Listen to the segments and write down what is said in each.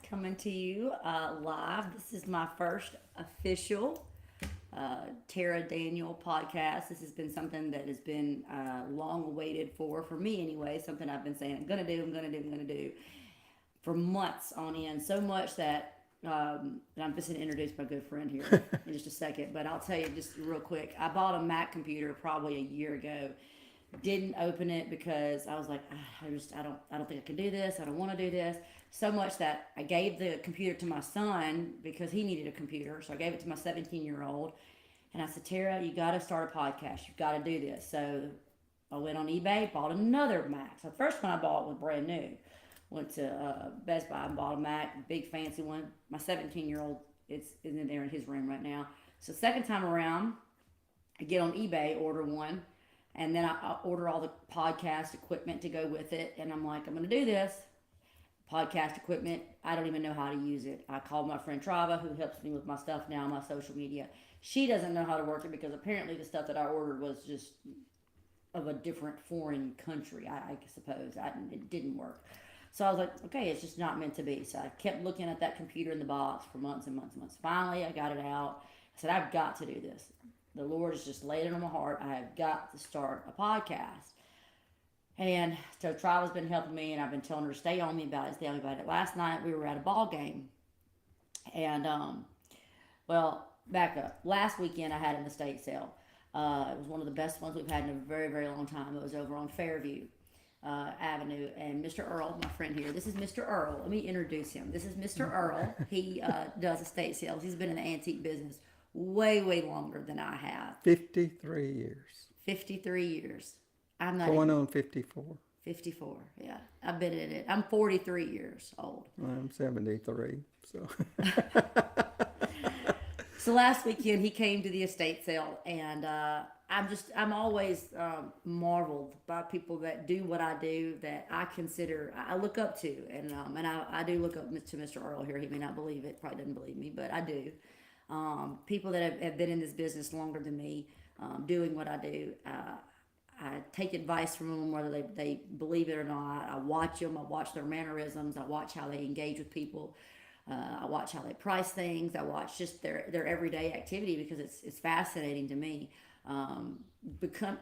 coming to you live. This is my first official Tara Daniel podcast. This has been something that has been long awaited for me anyway. Something I've been saying I'm going to do, I'm going to do, I'm going to do for months on end. So much that I'm just going to introduce my good friend here in just a second. But I'll tell you just real quick. I bought a Mac computer probably a year ago. Didn't open it because I was like, I don't think I can do this. I don't want to do this. So much that I gave the computer to my son because he needed a computer. So I gave it to my 17-year-old, and I said, Tara, you got to start a podcast. You've got to do this. So I went on eBay, bought another Mac. So the first one I bought was brand new. Went to Best Buy and bought a Mac, big fancy one. My 17-year-old is in there in his room right now. So second time around, I get on eBay, order one. And then I order all the podcast equipment to go with it. And I'm like, I'm going to do this. Podcast equipment, I don't even know how to use it. I called my friend Trava, who helps me with my stuff now, my social media. She doesn't know how to work it because apparently the stuff that I ordered was just of a different foreign country, I suppose. It didn't work. So I was like, okay, it's just not meant to be. So I kept looking at that computer in the box for months and months and months. Finally, I got it out. I said, I've got to do this. The Lord has just laid it on my heart. I have got to start a podcast. And so Trava's been helping me, and I've been telling her to stay on me about it, Last night we were at a ball game. And, back up. Last weekend I had an estate sale. It was one of the best ones we've had in a very, very long time. It was over on Fairview Avenue. And Mr. Earle, my friend here, this is Mr. Earle. Let me introduce him. This is Mr. Earle. He does estate sales. He's been in the antique business way, way longer than I have. 53 years. 53 years. I'm not Going on 54. 54, yeah. I've been in it. I'm 43 years old. I'm 73, so. So last weekend he came to the estate sale, and I'm always marveled by people that do what I do, that I look up to, and I do look up to Mr. Earle here. He may not believe it, probably doesn't believe me, but I do. People that have been in this business longer than me, doing what I do. I take advice from them, whether they believe it or not. I watch them. I watch their mannerisms. I watch how they engage with people. I watch how they price things. I watch just their everyday activity because it's fascinating to me.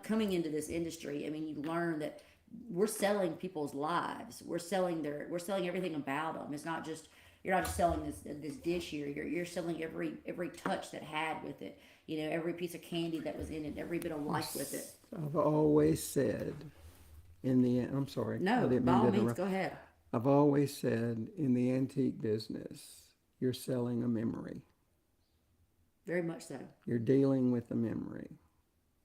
Coming into this industry, I mean, you learn that we're selling people's lives. We're selling everything about them. It's not just. You're not just selling this dish here. You're selling every touch that had with it. You know, every piece of candy that was in it, every bit of life with it. I've always said, I'm sorry. No, by all means, go ahead. I've always said, in the antique business, you're selling a memory. Very much so. You're dealing with a memory.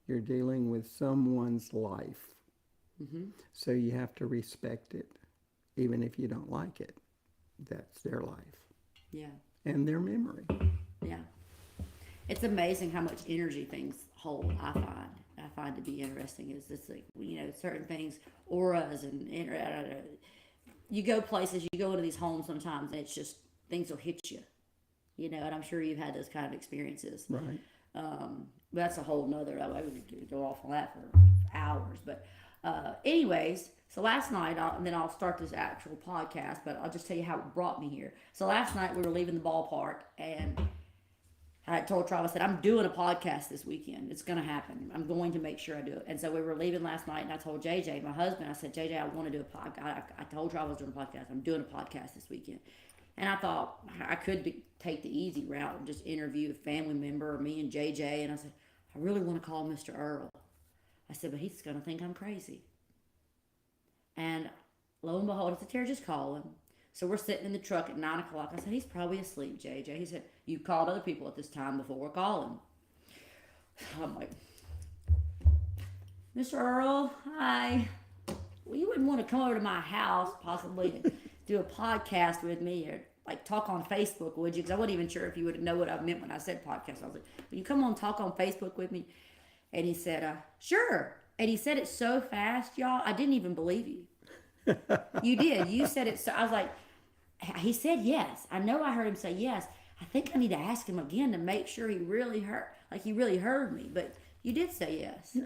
You're dealing with someone's life. Mm-hmm. So you have to respect it, even if you don't like it. That's their life. Yeah. And their memory. Yeah. It's amazing how much energy things hold, I find to be interesting. Is it's like, certain things, auras, and you go places, you go into these homes sometimes, and it's just, things will hit you. And I'm sure you've had those kind of experiences. Right. But that's a whole nother, I would go off on that for hours. But anyways, so last night, and then I'll start this actual podcast, but I'll just tell you how it brought me here. So last night we were leaving the ballpark, and I told Travis, I said, I'm doing a podcast this weekend. It's going to happen. I'm going to make sure I do it. And so we were leaving last night, and I told JJ, my husband, I said, JJ, I want to do a podcast. I told Travis I was doing a podcast. I'm doing a podcast this weekend. And I thought I could take the easy route and just interview a family member, or me and JJ. And I said, I really want to call Mr. Earle. I said, but he's going to think I'm crazy. And lo and behold, I said, Tara, just call him. So we're sitting in the truck at 9 o'clock. I said, he's probably asleep, JJ. He said, you called other people at this time before. Call him. I'm like, Mr. Earle, hi. Well, you wouldn't want to come over to my house possibly and do a podcast with me, or like talk on Facebook, would you? Because I wasn't even sure if you would know what I meant when I said podcast. I was like, will you come on talk on Facebook with me? And he said, sure. And he said it so fast, y'all, I didn't even believe you. You did. You said it so. I was like, he said yes. I know I heard him say yes. I think I need to ask him again to make sure he really heard me. But you did say yes. Yeah.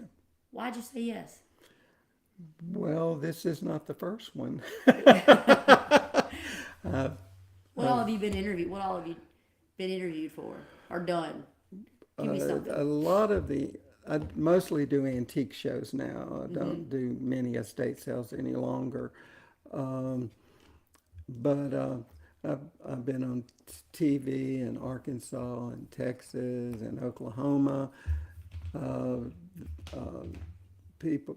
Why'd you say yes? Well, this is not the first one. What all have you been interviewed? What all have you been interviewed for or done? Give me something. A lot of I mostly do antique shows now. I don't do many estate sales any longer. Um, but I've been on TV in Arkansas and Texas and Oklahoma. Uh, uh, People,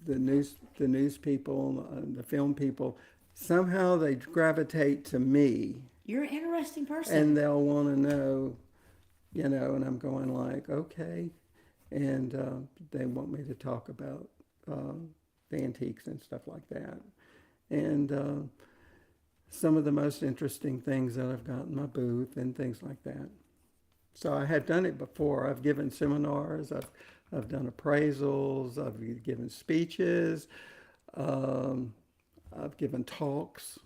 the news people, the film people, somehow they gravitate to me, You're an interesting person. and they'll want to know, and I'm going like, okay, and they want me to talk about the antiques and stuff like that, and some of the most interesting things that I've got in my booth and things like that. So I have done it before. I've given seminars. I've done appraisals. I've given speeches. Um, I've given talks.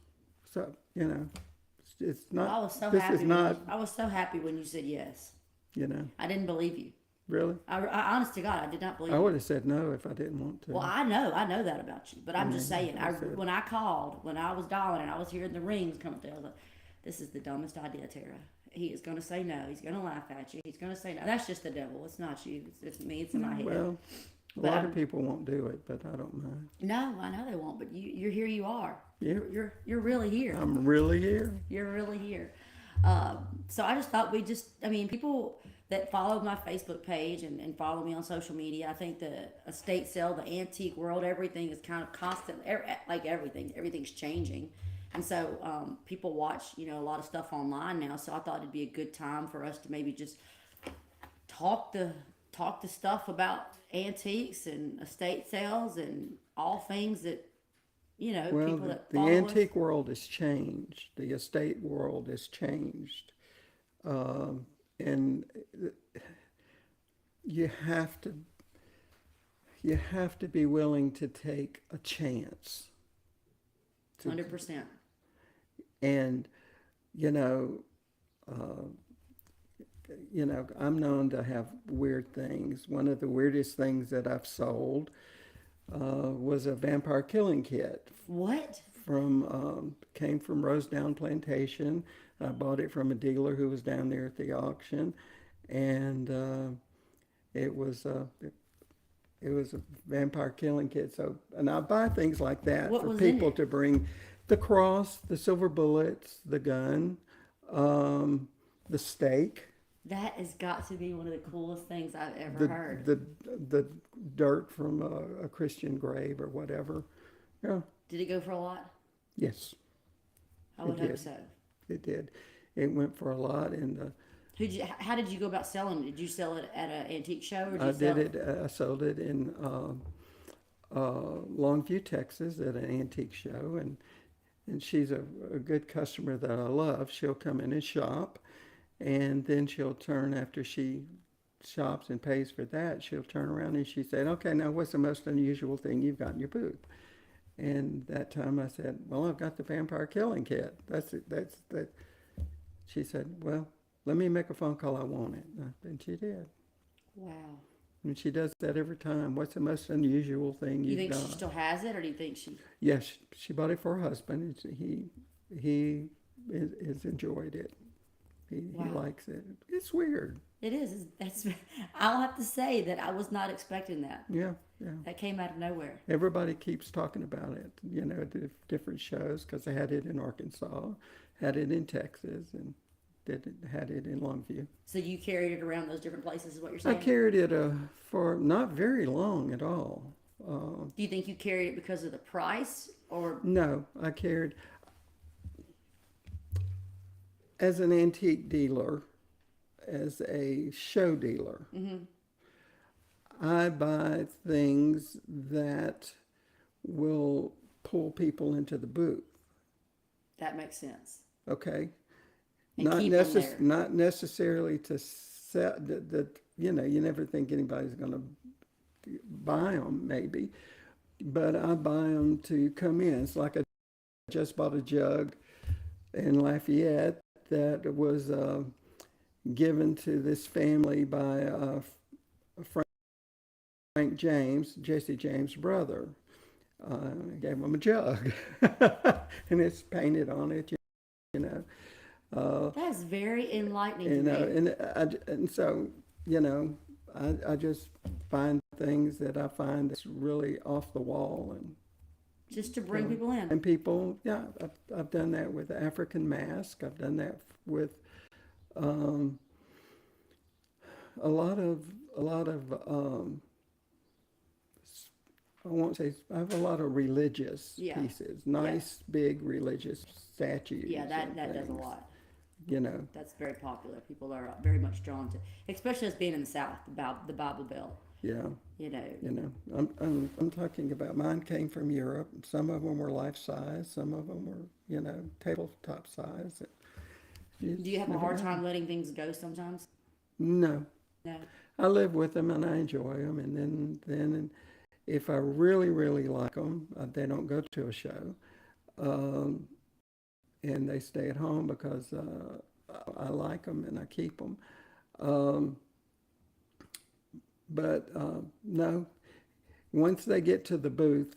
So it's Well, not. I was so This happy. is not. I was so happy when you said yes. You know, I didn't believe you. really. I honest to God, I did not believe I you. would have said no if I didn't want to. Well, I know that about you, but I'm just saying. When I called, when I was dialing, and I was hearing the rings coming through, I was like, "This is the dumbest idea, Tara. He is going to say no. He's going to laugh at you. He's going to say no. That's just the devil. It's not you. It's me. It's in my head." Well, a But lot of people won't do it, but I don't mind. No, I know they won't. But you're here. You are. Yeah. You're really here. I'm really here. You're really here. So I just thought people that follow my Facebook page and follow me on social media, I think the estate sale, the antique world, everything is kind of constant, like everything's changing. And so people watch, a lot of stuff online now. So I thought it'd be a good time for us to maybe just talk the stuff about antiques and estate sales and all things that, Well, people that the follow antique us. world has changed. The estate world has changed, and you have to be willing to take a chance. 100%. And you know, uh, I'm known to have weird things. One of the weirdest things that I've sold was a vampire killing kit. What? Came from Rosedown Plantation. I bought it from a dealer who was down there at the auction, and it was a vampire killing kit. So, and I buy things like that What for was in people it? to bring: the cross, the silver bullets, the gun, the stake, That has got to be one of the coolest things I've ever the heard. the dirt from a Christian grave or whatever. Yeah. Did it go for a lot? Yes, I would it hope did. so. It did. It went for a lot, and How did you go about selling it? Did you sell it at an antique show, or did I you sell did it. I sold it in Longview, Texas, at an antique show, and she's a good customer that I love. She'll come in and shop, and then she'll turn after she shops and pays for that. She'll turn around and she said, "Okay, now what's the most unusual thing you've got in your booth?" And that time I said, "Well, I've got the vampire killing kit. That's it. That's that." She said, "Well, let me make a phone call. I want it." And she did. Wow. And she does that every time. What's the most unusual thing You you've think got? she still has it, or do you think she? Yes, she bought it for her husband. He has enjoyed it. He Wow. likes it. It's weird. It is. That's. I'll have to say that I was not expecting that. Yeah, yeah. That came out of nowhere. Everybody keeps talking about it, the different shows, because they had it in Arkansas, had it in Texas, and had it in Longview. So you carried it around those different places, is what you're I saying? carried it for not very long at all. Do you think you carried it because of the price, or No, I carried, as an antique dealer, as a show dealer, I buy things that will pull people into the booth. that makes sense? Okay, And keep 'em there. not necessarily to sell. That you never think anybody's going to buy them, maybe, but I buy them to come in. It's like I just bought a jug in Lafayette that was given to this family by Frank James, Jesse James' brother. I gave him a jug, and it's painted on it. you know. That's very enlightening to You know, me. and so, you know, I just find things that I find that's really off the wall, and Just to you bring know, people in. and people, yeah, I've done that with the African mask. I've done that with um, a lot of I won't say I have a lot of religious Yeah. pieces, Yeah. nice big religious statues Yeah, that, and that does a things. lot. You know, That's very popular. People are very much drawn to, especially us being in the South, about the Bible Belt. yeah. You know, You know, I'm talking about mine came from Europe. Some of them were life size. Some of them were, you know, tabletop size. You do you just have a never hard know. time letting things go sometimes? No, No. I live with them and I enjoy them. And then if I really like them, they don't go to a show, um, and they stay at home because I like them and I keep them. Um, but no, once they get to the booth,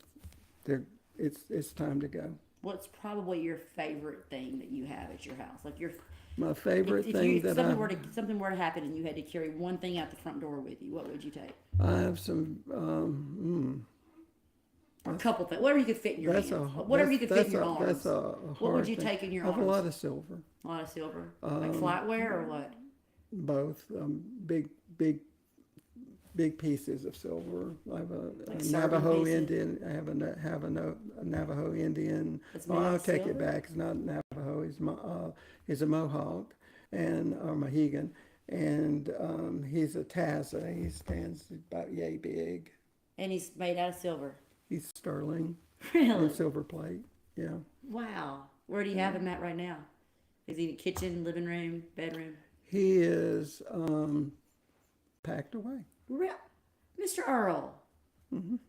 they're it's time to go. What's probably your favorite thing that you have at your house? Like your, My favorite if thing you that I something were to happen and you had to carry one thing out the front door with you, what would you take? I have some. Or a couple things, whatever you could fit in your That's hands, a whatever you could fit in that's your a that's arms. a What would hard you thing. take in your I have a arms? lot of silver, A lot of silver, like flatware or what? both big pieces of silver. I have Like a serving Navajo pieces. Indian. I have a Navajo Indian. That's Oh, made out I'll of take it silver. back. It's not Navajo. He's a Mohawk and or Mohegan, and he's a Taza. He stands about yay big. And he's made out of silver. He's sterling Really? and silver plate. Yeah. Wow. Where do you have him at right now? Is he in the kitchen, living room, bedroom? He is packed away. Mr. Earle,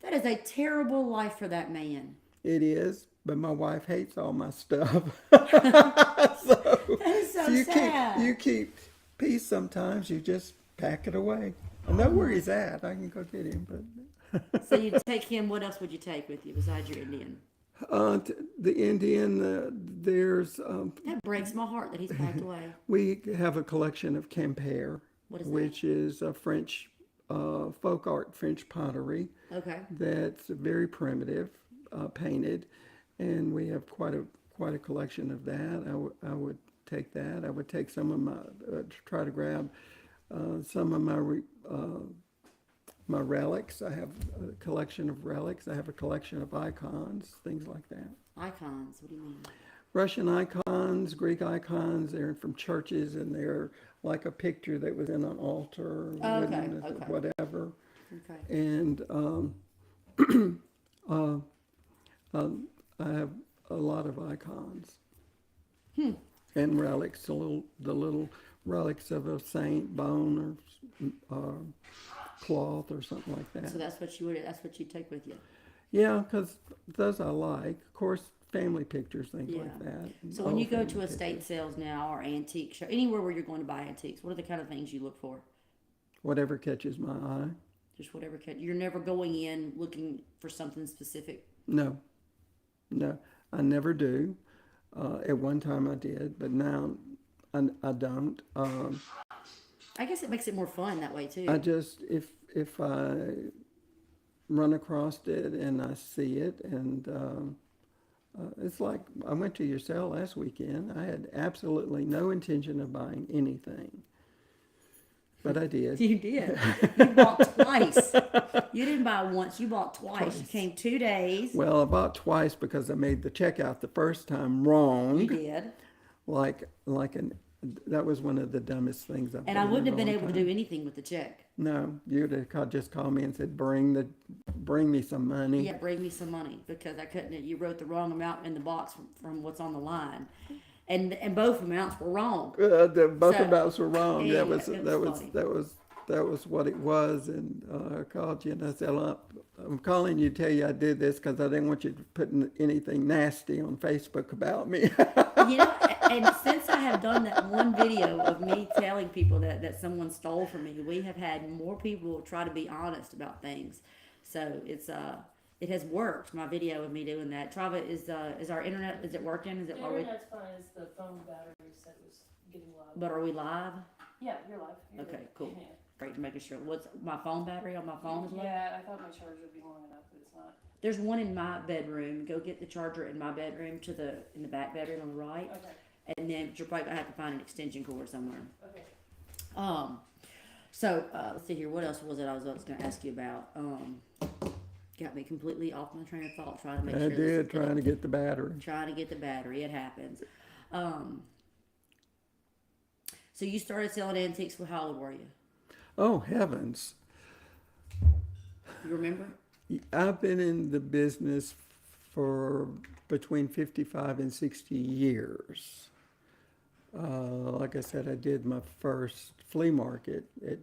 that is a terrible life for that man. It is, but my wife hates all my stuff. That is so you sad. keep peace sometimes. You just pack it away. I know where he's at. I can go get him. But So you take him. What else would you take with you besides your Indian? the Indian, there's That breaks my heart that he's packed away. we have a collection of Quimper, What is that? which is a French folk art, French pottery. Okay. That's very primitive, painted, and we have quite a collection of that. I would take that. I would take some of my try to grab some of my relics. I have a collection of relics. I have a collection of icons, things like that. Icons. What do you mean? Russian icons, Greek icons. They're from churches, and they're like a picture that was in an altar, Oh, okay, wooden, okay. whatever. Okay. And I have a lot of icons and relics, the little relics of a saint, bone or cloth or something like that. So that's what you would. That's what you take with you. Yeah, because those I like. Of course, family pictures, things Yeah. like that. So when you go Old to family estate pictures. sales now or antique show, anywhere where you're going to buy antiques, what are the kind of things you look for? Whatever catches my eye. Just whatever. You're never going in looking for something specific. No, I never do. At one time I did, but now I don't. I guess it makes it more fun that way too. I just if I run across it and I see it, and it's like I went to your sale last weekend. I had absolutely no intention of buying anything, but I did. You did. You bought twice. You didn't buy once. You bought twice. You came 2 days. Well, I bought twice because I made the checkout the first time wrong. You did. That was one of the dumbest things I've done. And I wouldn't in have a been long able to time. do anything with the check. No, you'd have just called me and said, bring me some money. Yeah, bring me some money because I couldn't. You wrote the wrong amount in the box from what's on the line, and both amounts were wrong. Both So, amounts were wrong. anyway, That was it that was was funny. that was what it was. And I called you and I said, I'm calling you to tell you I did this because I didn't want you to put anything nasty on Facebook about me. You know, and since I have done that one video of me telling people that someone stole from me, we have had more people try to be honest about things. So It has worked. My video of me doing that. Trava, is our internet, is it working? Is it? The internet's fine. It's the phone battery said it was getting low. But are we live? Yeah, you're live. You're Okay, good. cool. Yeah. Great, making sure. What's my phone battery on my phone as well? Yeah, I thought my charge would be long enough, but it's not. There's one in my bedroom. Go get the charger in my bedroom in the back bedroom on the right, Okay. and then you're probably gonna have to find an extension cord somewhere. Okay. So let's see here. What else was it I was going to ask you about? Got me completely off my train of thought trying to make I sure. did, trying to get the battery. Trying to get the battery. It happens. So you started selling antiques. Well, how old were you? Oh, heavens. You remember? I've been in the business for between 55 and 60 years. Like I said, I did my first flea market at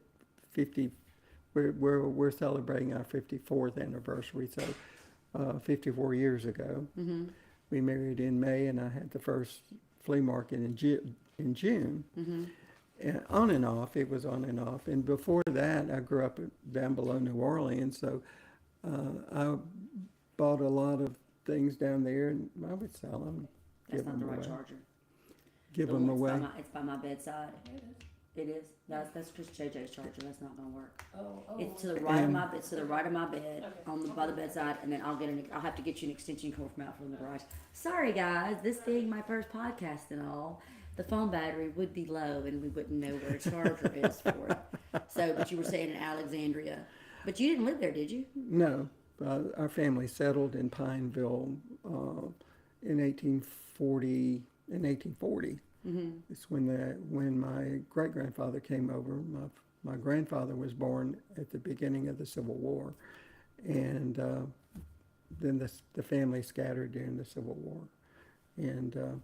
50. We're celebrating our 54th anniversary, so 54 years ago. Mm-hmm. We married in May, and I had the first flea market in June. Mm-hmm. And on and off, it was on and off. And before that, I grew up down below New Orleans, so I bought a lot of things down there, and I would sell them. That's not the right charger. Give The them one away. it's by my bedside. It is. It is. That's just JJ's charger. That's not gonna work. Oh. It's to the right of And- my. It's to the right of my bed, Okay. by the bedside, and then I'll have to get you an extension cord from out from the garage. Sorry guys, this being my first podcast and all, the phone battery would be low, and we wouldn't know where a charger is for it. So, but you were saying in Alexandria, but you didn't live there, did you? No, our family settled in Pineville in 1840. In 1840, it's when my great grandfather came over. My grandfather was born at the beginning of the Civil War, and then the family scattered during the Civil War, and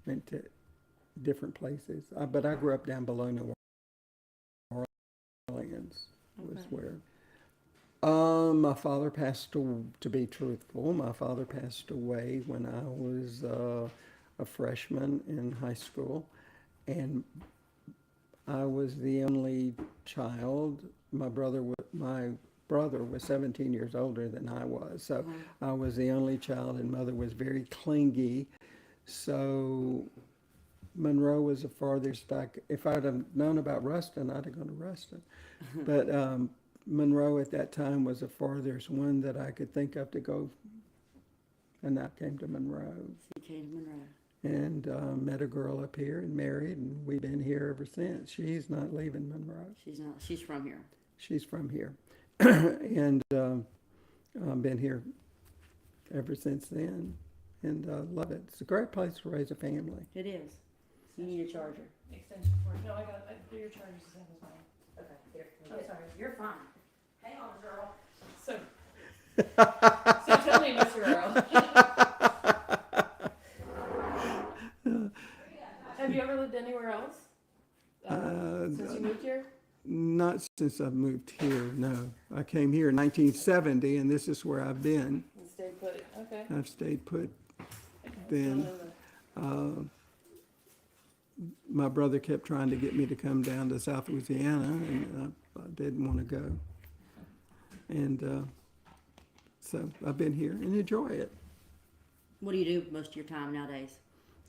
went to different places. But I grew up down below New Orleans. Was Okay. where. My father to be truthful, my father passed away when I was a freshman in high school, and I was the only child. My brother was 17 years older than I was, so I was the only child, and mother was very clingy. So Monroe was the farthest if I'd have known about Ruston, I'd have gone to Ruston. But Monroe at that time was the farthest one that I could think of to go, and I came to Monroe. You came to Monroe. And met a girl up here and married, and we've been here ever since. She's not leaving Monroe. She's not. She's from here. She's from here. And I've been here ever since then, and love it. It's a great place to raise a family. It is. You need a charger. Extension cord. No, your charge is the same as mine. Okay. Here. I'm sorry. You're fine. Hang on, girl. So tell me, Mr. Earle. Have you ever lived anywhere else since you moved here? Not since I've moved here, no. I came here in 1970, and this is where I've been. And stayed put. Okay. I've stayed put then. My brother kept trying to get me to come down to South Louisiana, and I didn't want to go. And so I've been here and enjoy it. What do you do most of your time nowadays?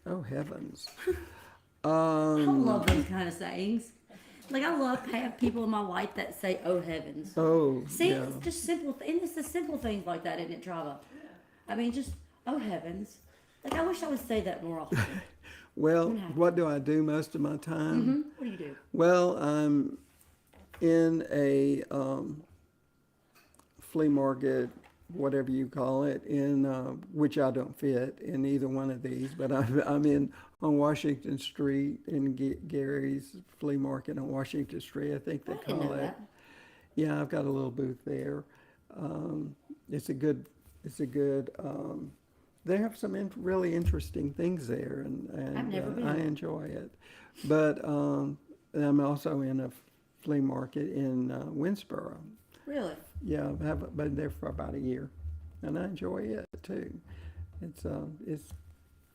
Oh, heavens. I love those kind of sayings. Like, I love to have people in my life that say, "Oh heavens." Oh, See, yeah. it's just simple, and it's the simple things like that, isn't it, Trava? I mean, just "Oh heavens." Like, I wish I would say that more often. Well, what do I do most of my time? What do you do? Well, I'm in a flea market, whatever you call it, in which I don't fit in either one of these, but I'm on Washington Street in Gary's flea market on Washington Street, I think they I didn't call know it. that. Yeah, I've got a little booth there. It's a good. They have some really interesting things there, and I've never been. I enjoy it. But I'm also in a flea market in Winsboro. Really? Yeah, I've been there for about a year, and I enjoy it too.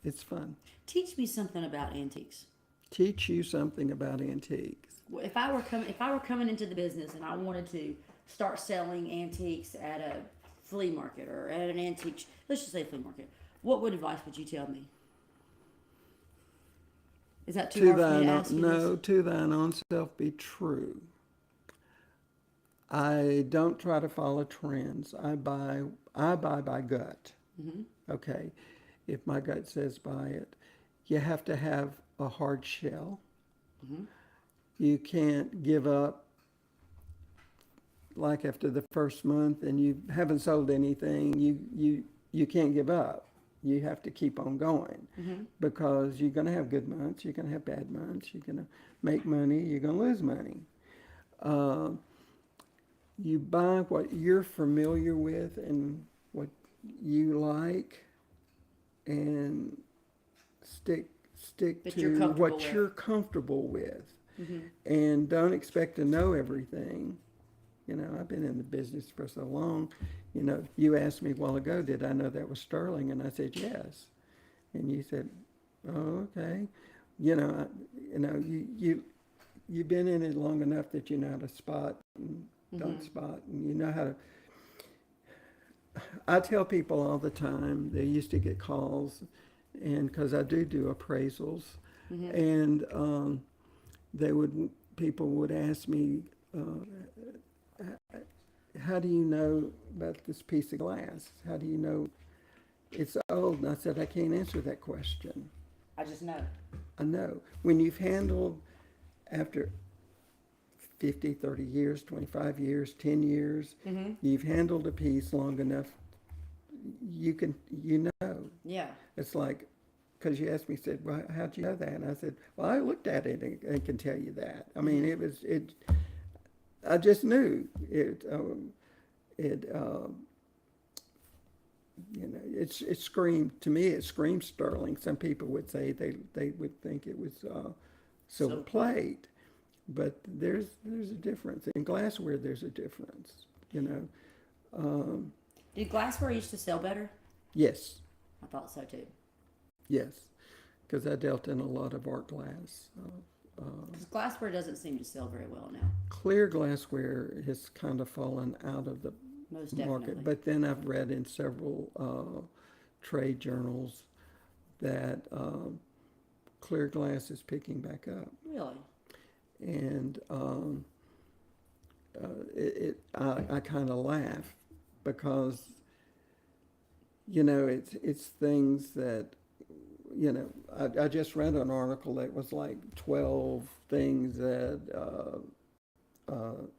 It's fun. Teach me something about antiques. Teach you something about antiques. Well, if I were coming into the business and I wanted to start selling antiques at a flea market or at an antique, let's just say flea market, what advice would you tell me? Is that too To hard for me thine to own, ask you no, this? to thine own self be true. I don't try to follow trends. I buy by gut. Okay. If my gut says buy it, you have to have a hard shell. You can't give up like after the first month and you haven't sold anything. You can't give up. You have to keep on going because you're going to have good months. You're going to have bad months. You're going to make money. You're going to lose money. You buy what you're familiar with and what you like, and stick That you're to comfortable what with. you're comfortable with, and don't expect to know everything. You know, I've been in the business for so long. You know, you asked me a while ago, did I know that was sterling? And I said yes. And you said, oh, okay. You know, you've been in it long enough that you know how to spot and don't spot, and you know how to. I tell people all the time. They used to get calls, and because I do appraisals, and people would ask me, how do you know about this piece of glass? How do you know it's old? And I said, I can't answer that question. I just know. I know. When you've handled, after 50, 30 years, 25 years, 10 years, you've handled a piece long enough, you know. Yeah. It's like, because you asked me, said, well, how'd you know that? And I said, well, I looked at it and can tell you that. I mean, I just knew it. You know, it screamed to me. It screamed sterling. Some people would say they would think it was silver plate, but there's a difference in glassware. There's a difference. You know. Did glassware used to sell better? Yes. I thought so too. Yes, because I dealt in a lot of art glass. Because glassware doesn't seem to sell very well now. Clear glassware has kind of fallen out of the Most market, definitely. but then I've read in several trade journals that clear glass is picking back up, Really? and I kind of laugh because you know it's things that you know I just read an article that was like 12 things that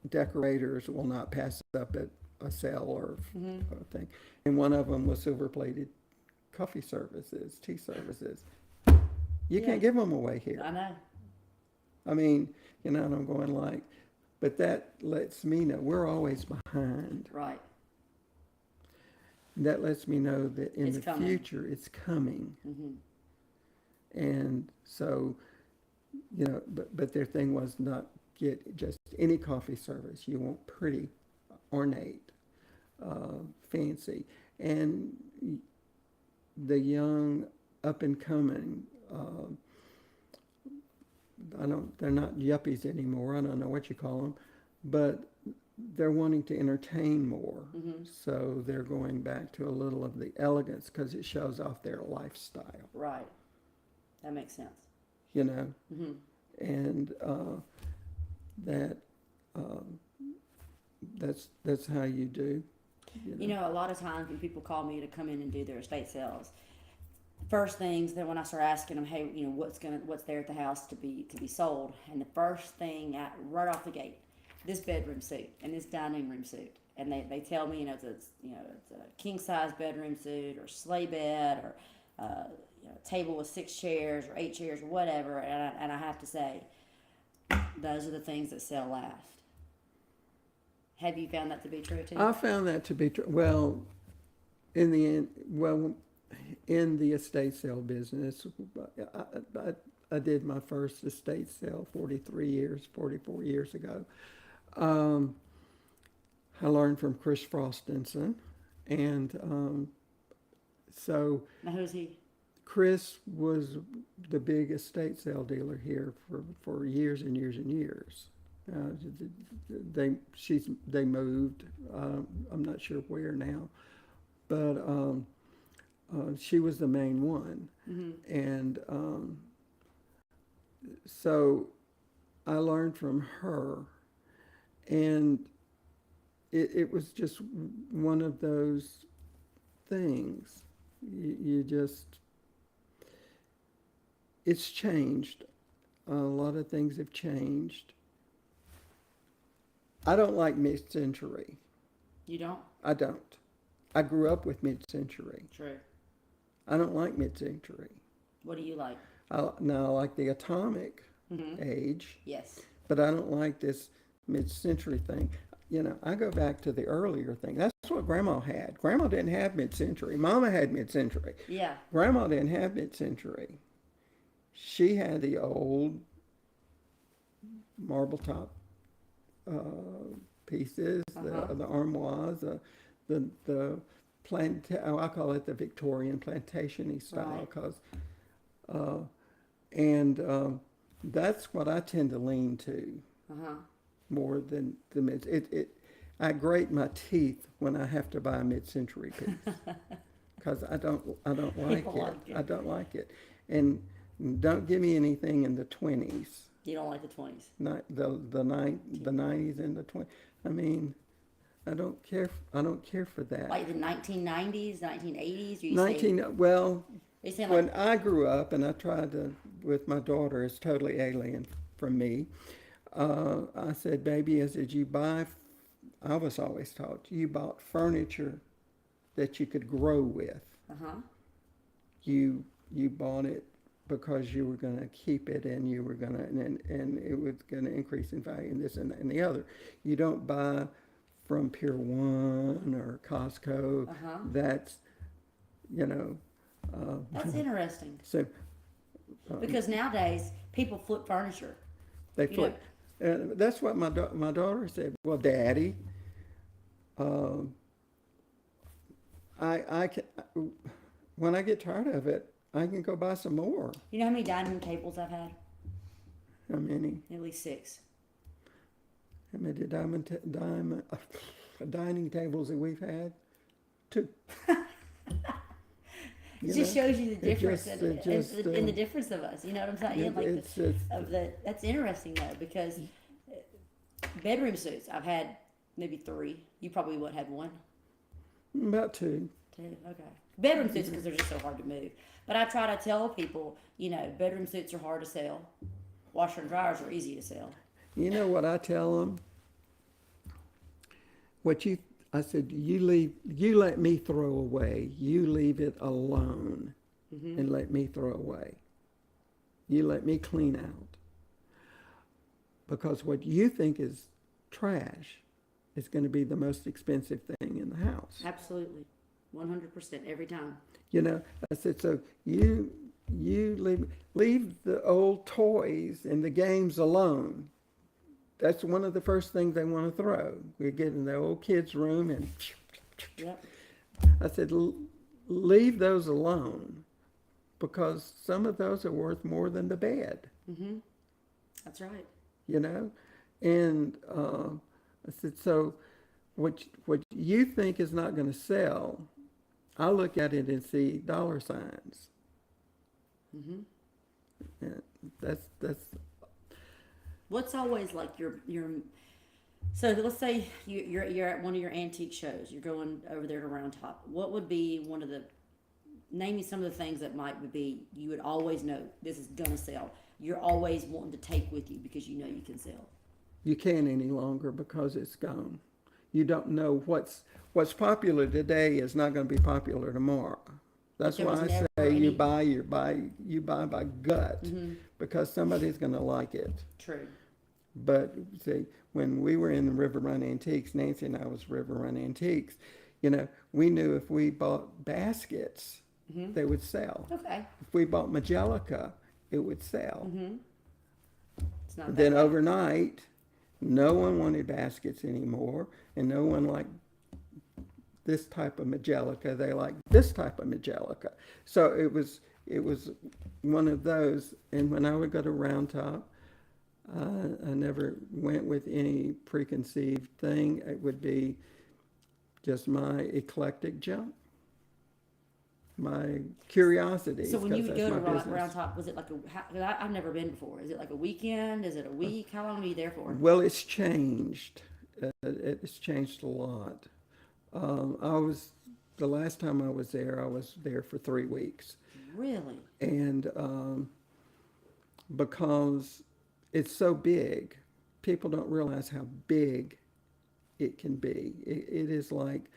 decorators will not pass up at a sale or a thing, and one of them was silver plated coffee services, tea services. You Yeah. can't give them away here. I know. I mean, you know, and I'm going like, but that lets me know we're always behind. Right. That lets me know that in It's the coming. future it's coming. And so, you know, but their thing was not get just any coffee service. You want pretty, ornate, fancy. And the young, up and coming, they're not yuppies anymore. I don't know what you call them, but they're wanting to entertain more. So they're going back to a little of the elegance because it shows off their lifestyle. Right. That makes sense. You know, and that that's how you do. You know, a lot of times when people call me to come in and do their estate sales, first things that when I start asking them, hey, you know, what's there at the house to be sold, and the first thing right off the gate, this bedroom suite and this dining room suite, and they tell me, it's a king size bedroom suite or sleigh bed or table with 6 chairs or 8 chairs or whatever, and I have to say, those are the things that sell last. Have you found that to be true too? I found that to be true. Well, in the end, in the estate sale business, I did my first estate sale 44 years ago. I learned from Chris Frostinson, and so Now, who's he? Chris was the big estate sale dealer here for years and years and years. They moved. I'm not sure where now, but she was the main one, and so I learned from her, and it was just one of those things. You just, it's changed. A lot of things have changed. I don't like mid-century. You don't? I don't. I grew up with mid-century. True. I don't like mid-century. What do you like? Now I like the atomic age, Yes. but I don't like this mid-century thing. I go back to the earlier thing. That's what Grandma had. Grandma didn't have mid-century. Mama had mid-century. Yeah. Grandma didn't have mid-century. She had the old marble top pieces, the armoires, the I call it the Victorian plantation-y style, because that's what I tend to lean to more than the mid. I grate my teeth when I have to buy a mid-century piece because I don't like it. I don't like it, and don't give me anything in the 20s. You don't like the 20s? The 90s and the 20s. I mean, I don't care for that. Like the 1990s, 1980s? Well, when like, I grew up and I tried to, with my daughter, it's totally alien from me. I said, baby, I was always taught, you bought furniture that you could grow with. You bought it because you were going to keep it and you were going to, and it was going to increase in value and this and that and the other. You don't buy from Pier 1 or Costco. That's, that's interesting. So, because nowadays, people flip furniture. they flip. That's what my daughter said. Well, Daddy, I can, when I get tired of it, I can go buy some more. You know how many dining room tables I've had? How many? At least 6. How many dining tables that we've had? 2. It just shows you the difference in the difference of us. You know what I'm saying? That's interesting though, because bedroom suits, I've had maybe 3. You probably would have 1. About 2. 2, okay. Bedroom suits because they're just so hard to move. But I try to tell people, bedroom suits are hard to sell. Washer and dryers are easy to sell. You know what I tell them? I said, you let me throw away. You leave it alone and let me throw away. You let me clean out. Because what you think is trash is going to be the most expensive thing in the house. Absolutely. 100% every time. I said, so you leave the old toys and the games alone. That's one of the first things they want to throw. We get in the old kids' room and Yep. I said, leave those alone because some of those are worth more than the bed. That's right. And I said, so what you think is not going to sell, I look at it and see dollar signs. And that's. What's always like your so let's say you're at one of your antique shows. You're going over there to Round Top. What would be name me some of the things that might be you would always know this is gonna sell. You're always wanting to take with you because you know you can sell. You can't any longer because it's gone. You don't know what's popular today is not going to be popular tomorrow. That's why I say you buy by gut because somebody's going to like it. True. But see, when we were in the River Run Antiques, Nancy and I was River Run Antiques, we knew if we bought baskets, they would sell. Okay. If we bought Majelica, it would sell. It's not Then bad. overnight, no one wanted baskets anymore, and no one liked this type of Majelica. They liked this type of Majelica. So it was one of those. And when I would go to Round Top, I never went with any preconceived thing. It would be just my eclectic junk, my curiosities, So when you because would that's go my to Round business. Top, was it like a? 'Cause I've never been before. Is it like a weekend? Is it a week? How long are you there for? Well, it's changed. It's changed a lot. I was the last time I was there. I was there for 3 weeks, Really? and because it's so big, people don't realize how big it can be. It is like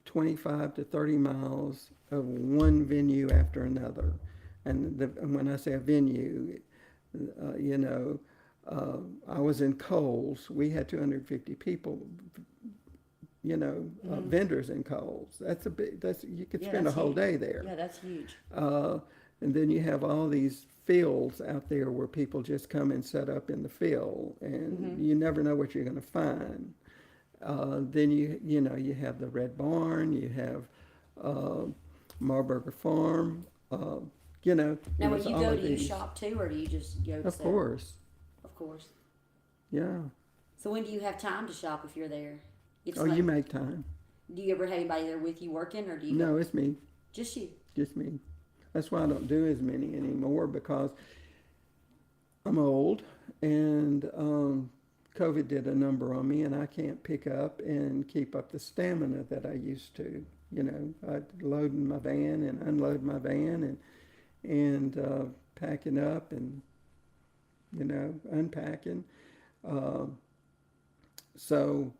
25 to 30 miles of one venue after another. And when I say a venue, you know, I was in Kohl's. We had 250 people, vendors in Kohl's. That's a big, you could Yeah, spend a that's whole huge. day there. Yeah, that's huge. Uh, and then you have all these fields out there where people just come and set up in the field, and you never know what you're going to find. Then you have the Red Barn, you have uh, Marburger Farm. Now, when there's you all go, of do you these. shop too, or do you just go to Of sell? course, Of course. yeah. So when do you have time to shop if you're there? If Oh, you somebody, make time. do you ever have anybody there with you working, or do you No, go it's me, just you? just me. That's why I don't do as many anymore, because I'm old, and COVID did a number on me, and I can't pick up and keep up the stamina that I used to. I'd load in my van and unload my van, and packing up and unpacking. Uh, so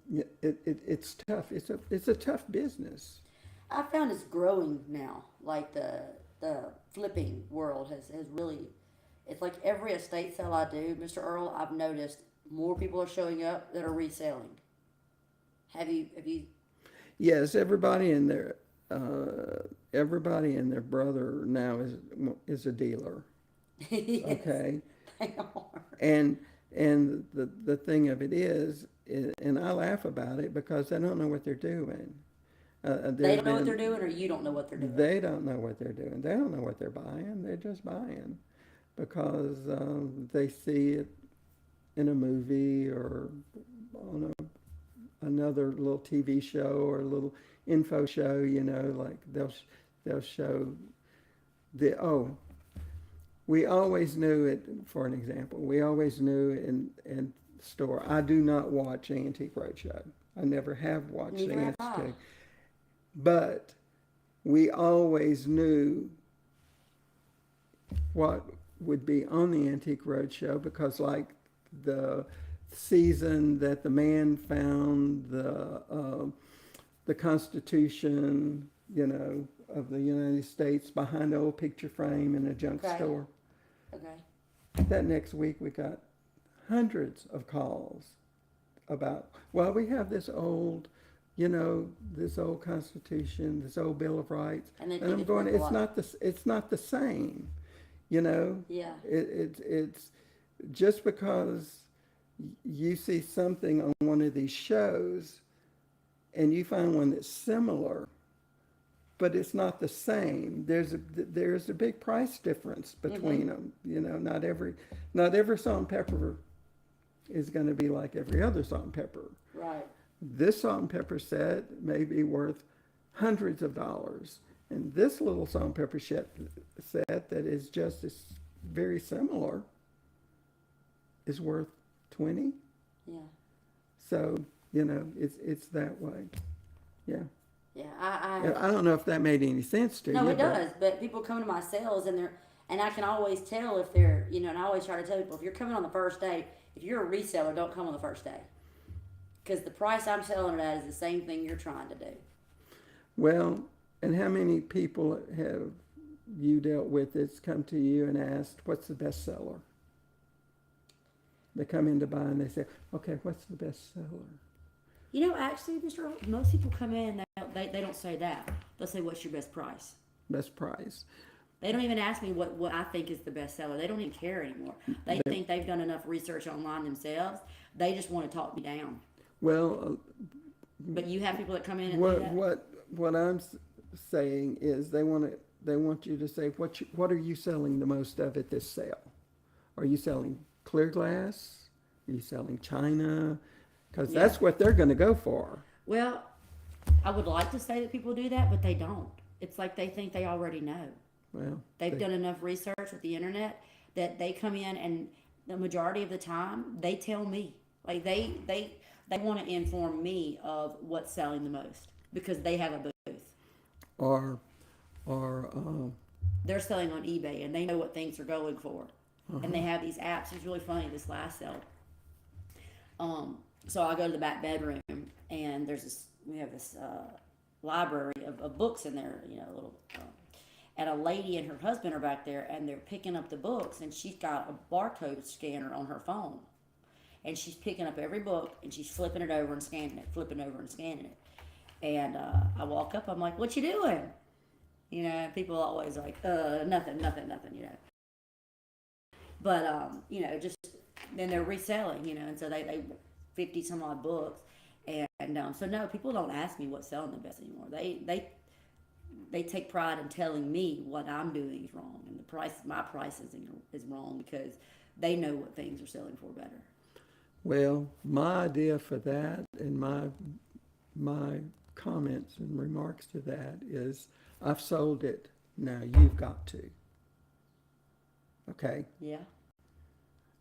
yeah, it's tough. It's a tough business. I found it's growing now. Like the flipping world has really. It's like every estate sale I do, Mr. Earl, I've noticed more people are showing up that are reselling. Have you? Yes, everybody and their brother now is a dealer. Yes, Okay, they are. and the thing of it is, and I laugh about it because they don't know what they're doing. They don't know what they're doing, or you don't know what they're doing. They don't know what they're doing. They don't know what they're buying. They're just buying because they see it in a movie or on another little TV show or a little info show. Like they'll show the we always knew it. For an example, we always knew in store. I do not watch Antique Roadshow. I never have watched the Neither have I. Antique, but we always knew what would be on the Antique Roadshow because, like, the season that the man found the Constitution, of the United States behind the old picture frame in a junk Okay. store. Okay. That next week we got hundreds of calls about, well, we have this old, this old Constitution, this old Bill of Rights, And they and think I'm it's going, worth a it's lot. not the same, Yeah. It's just because you see something on one of these shows and you find one that's similar, but it's not the same. There's a big price difference between them. Not every salt and pepper is going to be like every other salt and pepper. Right. This salt and pepper set may be worth hundreds of dollars, and this little salt and pepper set that is just as very similar is worth 20. Yeah. So it's that way. Yeah. Yeah. I don't know if that made any sense to you. No, it but- does. But people come to my sales and I can always tell if they're, and I always try to tell people if you're coming on the first day, if you're a reseller, don't come on the first day. Because the price I'm selling it at is the same thing you're trying to do. Well, and how many people have you dealt with that's come to you and asked, what's the best seller? They come in to buy and they say, okay, what's the best seller? Actually, Mr. Earl, most people come in and they don't say that. They'll say, what's your best price? Best price. They don't even ask me what I think is the best seller. They don't even care anymore. They think they've done enough research online themselves. They just want to talk me down. Well, But you have people that come in and do that? what I'm saying is they want you to say what are you selling the most of at this sale? Are you selling clear glass? Are you selling china? Because Yeah. that's what they're going to go for. Well, I would like to say that people do that, but they don't. It's like they think they already know. Well, They've done enough research with the internet that they come in, and the majority of the time they tell me. Like they want to inform me of what's selling the most because they have a booth. or or They're selling on eBay and they know what things are going for. And they have these apps. It's really funny, this last sale. So I go to the back bedroom, and we have this library of books in there, little. And a lady and her husband are back there, and they're picking up the books, and she's got a barcode scanner on her phone, and she's picking up every book, and she's flipping it over and scanning it, flipping over and scanning it. And I walk up, I'm like, "What you doing?" People always like, nothing. But just then they're reselling, and so they 50 some odd books, and so no, people don't ask me what's selling the best anymore. They take pride in telling me what I'm doing is wrong, and my price is wrong because they know what things are selling for better. well, my idea for that and my comments and remarks to that is, I've sold it. Now you've got to. Okay. Yeah.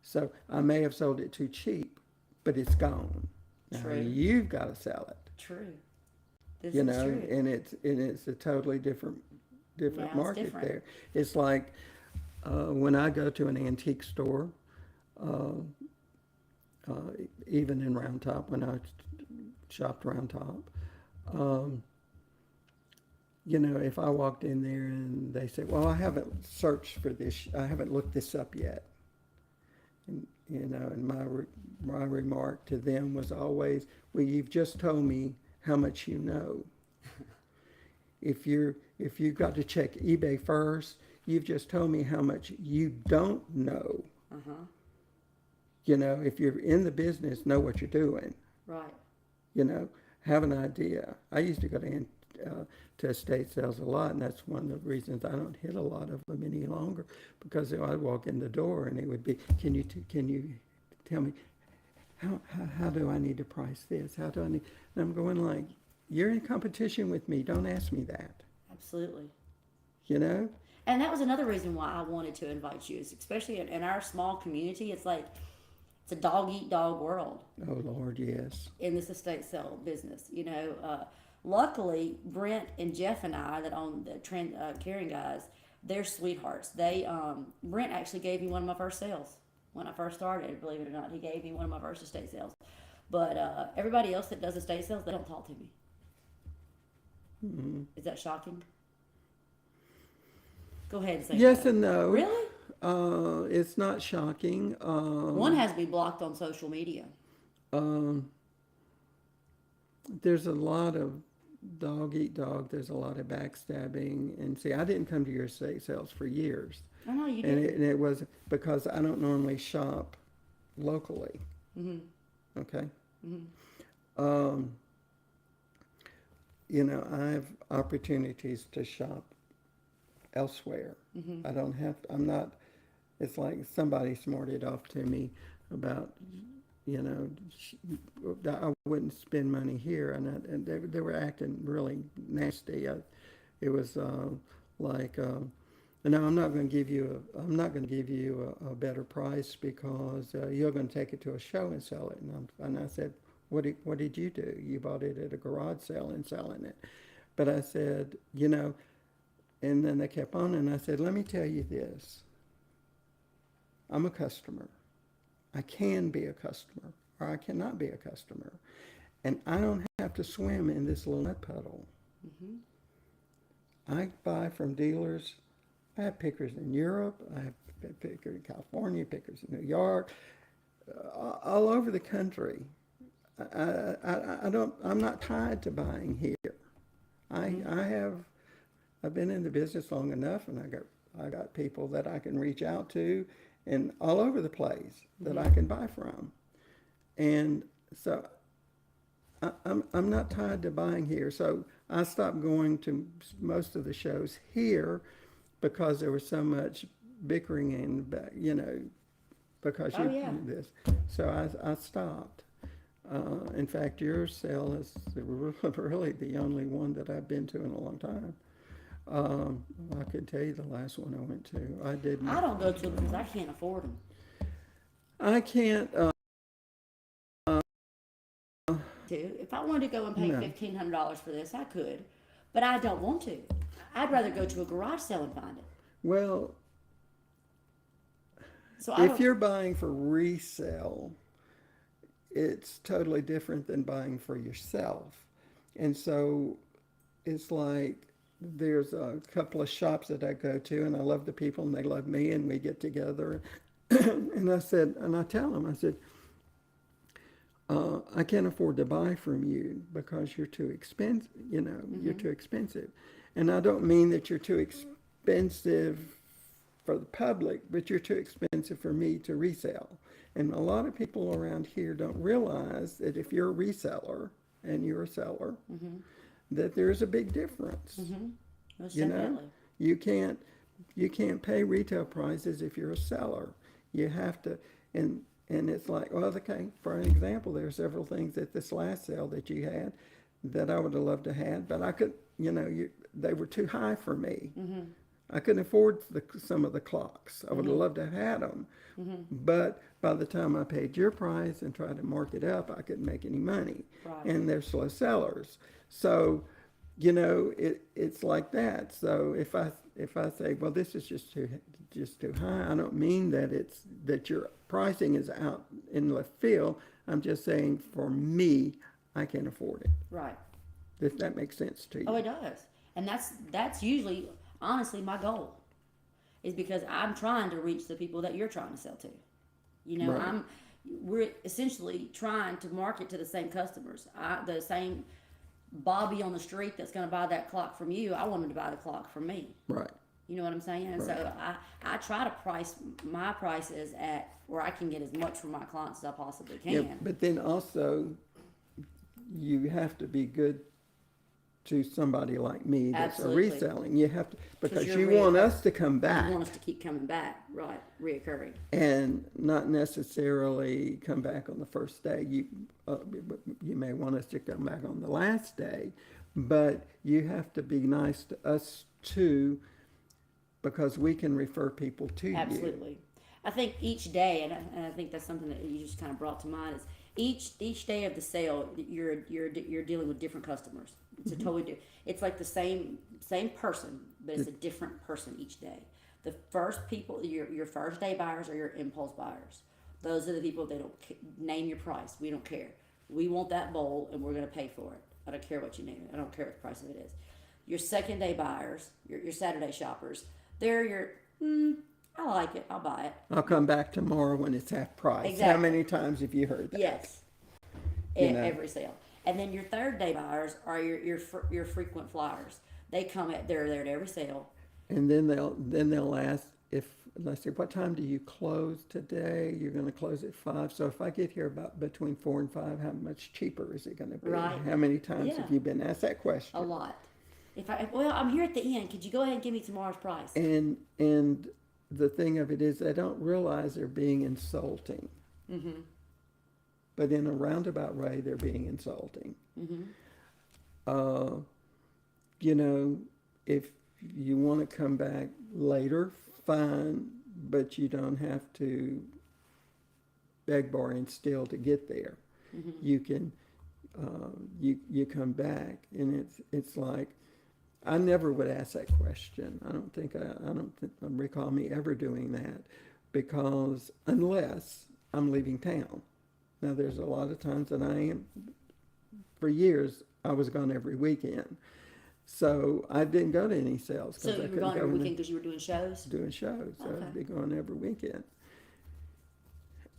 So I may have sold it too cheap, but it's gone. Now True. you've got to sell it. True. This You is know, true. and it's a totally different Now it's market different. there. It's like when I go to an antique store, even in Round Top, when I shopped Round Top, if I walked in there and they said, "Well, I haven't searched for this, I haven't looked this up yet," and my remark to them was always, "Well, you've just told me how much you know. If you've got to check eBay first, you've just told me how much you don't know. Uh-huh. If you're in the business, know what you're doing. Right. Have an idea." I used to go to estate sales a lot, and that's one of the reasons I don't hit a lot of them any longer, because I'd walk in the door and it would be, can you tell me how do I need to price this? How do I need? And I'm going like, you're in competition with me. Don't ask me that. Absolutely. And that was another reason why I wanted to invite you, is especially in our small community. It's like it's a dog eat dog world. Oh Lord, yes. In this estate sale business, luckily Brent and Jeff and I that own the Caring Guys, they're sweethearts. Brent actually gave me one of my first sales when I first started. Believe it or not, he gave me one of my first estate sales. But everybody else that does estate sales, they don't talk to me. Mm-hmm. Is that shocking? Go ahead and say Yes no. and no. Really? It's not shocking. One has to be blocked on social media. There's a lot of dog eat dog. There's a lot of backstabbing. And see, I didn't come to your estate sales for years. I know you And did. it was because I don't normally shop locally. Mm-hmm. Okay. Mm-hmm. I have opportunities to shop elsewhere. Mm-hmm. I don't have to, I'm not, it's like somebody smarted off to me about, I wouldn't spend money here, and they were acting really nasty. It was like, no, I'm not going to give you a better price because you're going to take it to a show and sell it. And I said, what did you do? You bought it at a garage sale and selling it. But I said, and then they kept on, and I said, let me tell you this. I'm a customer. I can be a customer, or I cannot be a customer. And I don't have to swim in this little mud puddle. Mm-hmm. I buy from dealers. I have pickers in Europe. I have pickers in California, pickers in New York, all over the country. I'm not tied to buying here. I've been in the business long enough, and I got people that I can reach out to, and all over the place that I can buy from, and so I'm not tied to buying here. So I stopped going to most of the shows here because there was so much bickering and because Oh, you yeah. do this. So I stopped. In fact, your sale is really the only one that I've been to in a long time. I could tell you the last one I went to. I didn't. I don't go to them because I can't afford them. I can't. If I wanted to go and pay No. $1,500 for this, I could, but I don't want to. I'd rather go to a garage sale and find it. Well, So I if don't. you're buying for resale, it's totally different than buying for yourself. And so it's like there's a couple of shops that I go to, and I love the people, and they love me, and we get together. And I tell them, I said, I can't afford to buy from you because you're too expensive. You're too expensive. And I don't mean that you're too expensive for the public, but you're too expensive for me to resell. And a lot of people around here don't realize that if you're a reseller and you're a seller, that there's a big difference. Most You know, definitely. you can't pay retail prices if you're a seller. You have to, and it's like, well, okay, for an example, there are several things at this last sale that you had that I would have loved to have, but I could, they were too high for me. I couldn't afford some of the clocks. I would have loved to have had them. But by the time I paid your price and tried to mark it up, I couldn't make any money. Right. And they're slow sellers. So, it's like that. So if I say, well, this is just too high, I don't mean that your pricing is out in left field. I'm just saying for me, I can't afford it. Right. If that makes sense to you. Oh, it does. And that's usually, honestly, my goal. Is because I'm trying to reach the people that you're trying to sell to. Right. We're essentially trying to market to the same customers. The same Bobby on the street that's going to buy that clock from you, I want him to buy the clock from me. Right. You know what I'm saying? And Right. so I try to price my prices at where I can get as much from my clients as I possibly can. Yeah, but then also you have to be good to somebody like me that's Absolutely. a reselling. You have to, because you're you want reoccur- us to come back. You want us to keep coming back, right? Reoccurring. And not necessarily come back on the first day. You may want us to come back on the last day, but you have to be nice to us too, because we can refer people to you. Absolutely. I think each day, and I think that's something that you just kind of brought to mind, is each day of the sale, you're dealing with different customers. It's a totally different. It's like the same person, but it's a different person each day. The first people, your first day buyers are your impulse buyers. Those are the people that don't name your price. We don't care. We want that bowl, and we're going to pay for it. I don't care what you name it. I don't care what the price of it is. Your second day buyers, your Saturday shoppers, they're your I like it. I'll buy it. I'll come back tomorrow when it's half price. How Exactly. many times have you heard that? Yes. You know. Every sale. And then your third day buyers are your frequent flyers. They're there at every sale. And then they'll ask if, let's say, what time do you close today? You're going to close at 5. So if I get here about between 4 and 5, how much cheaper is it going to be? Right. How many times Yeah. have you been asked that question? A lot. I'm here at the end. Could you go ahead and give me tomorrow's price? And the thing of it is, they don't realize they're being insulting. Mm-hmm. But in a roundabout way, they're being insulting. Mm-hmm. If you want to come back later, fine, but you don't have to beg, borrow, and steal to get there. Mm-hmm. You can, you come back, and it's like, I never would ask that question. I don't think I recall me ever doing that, because unless I'm leaving town. Now, there's a lot of times that I am. For years, I was gone every weekend, so I didn't go to any sales. So you were gone every weekend because you were doing shows? Doing shows. So Okay. I'd be going every weekend.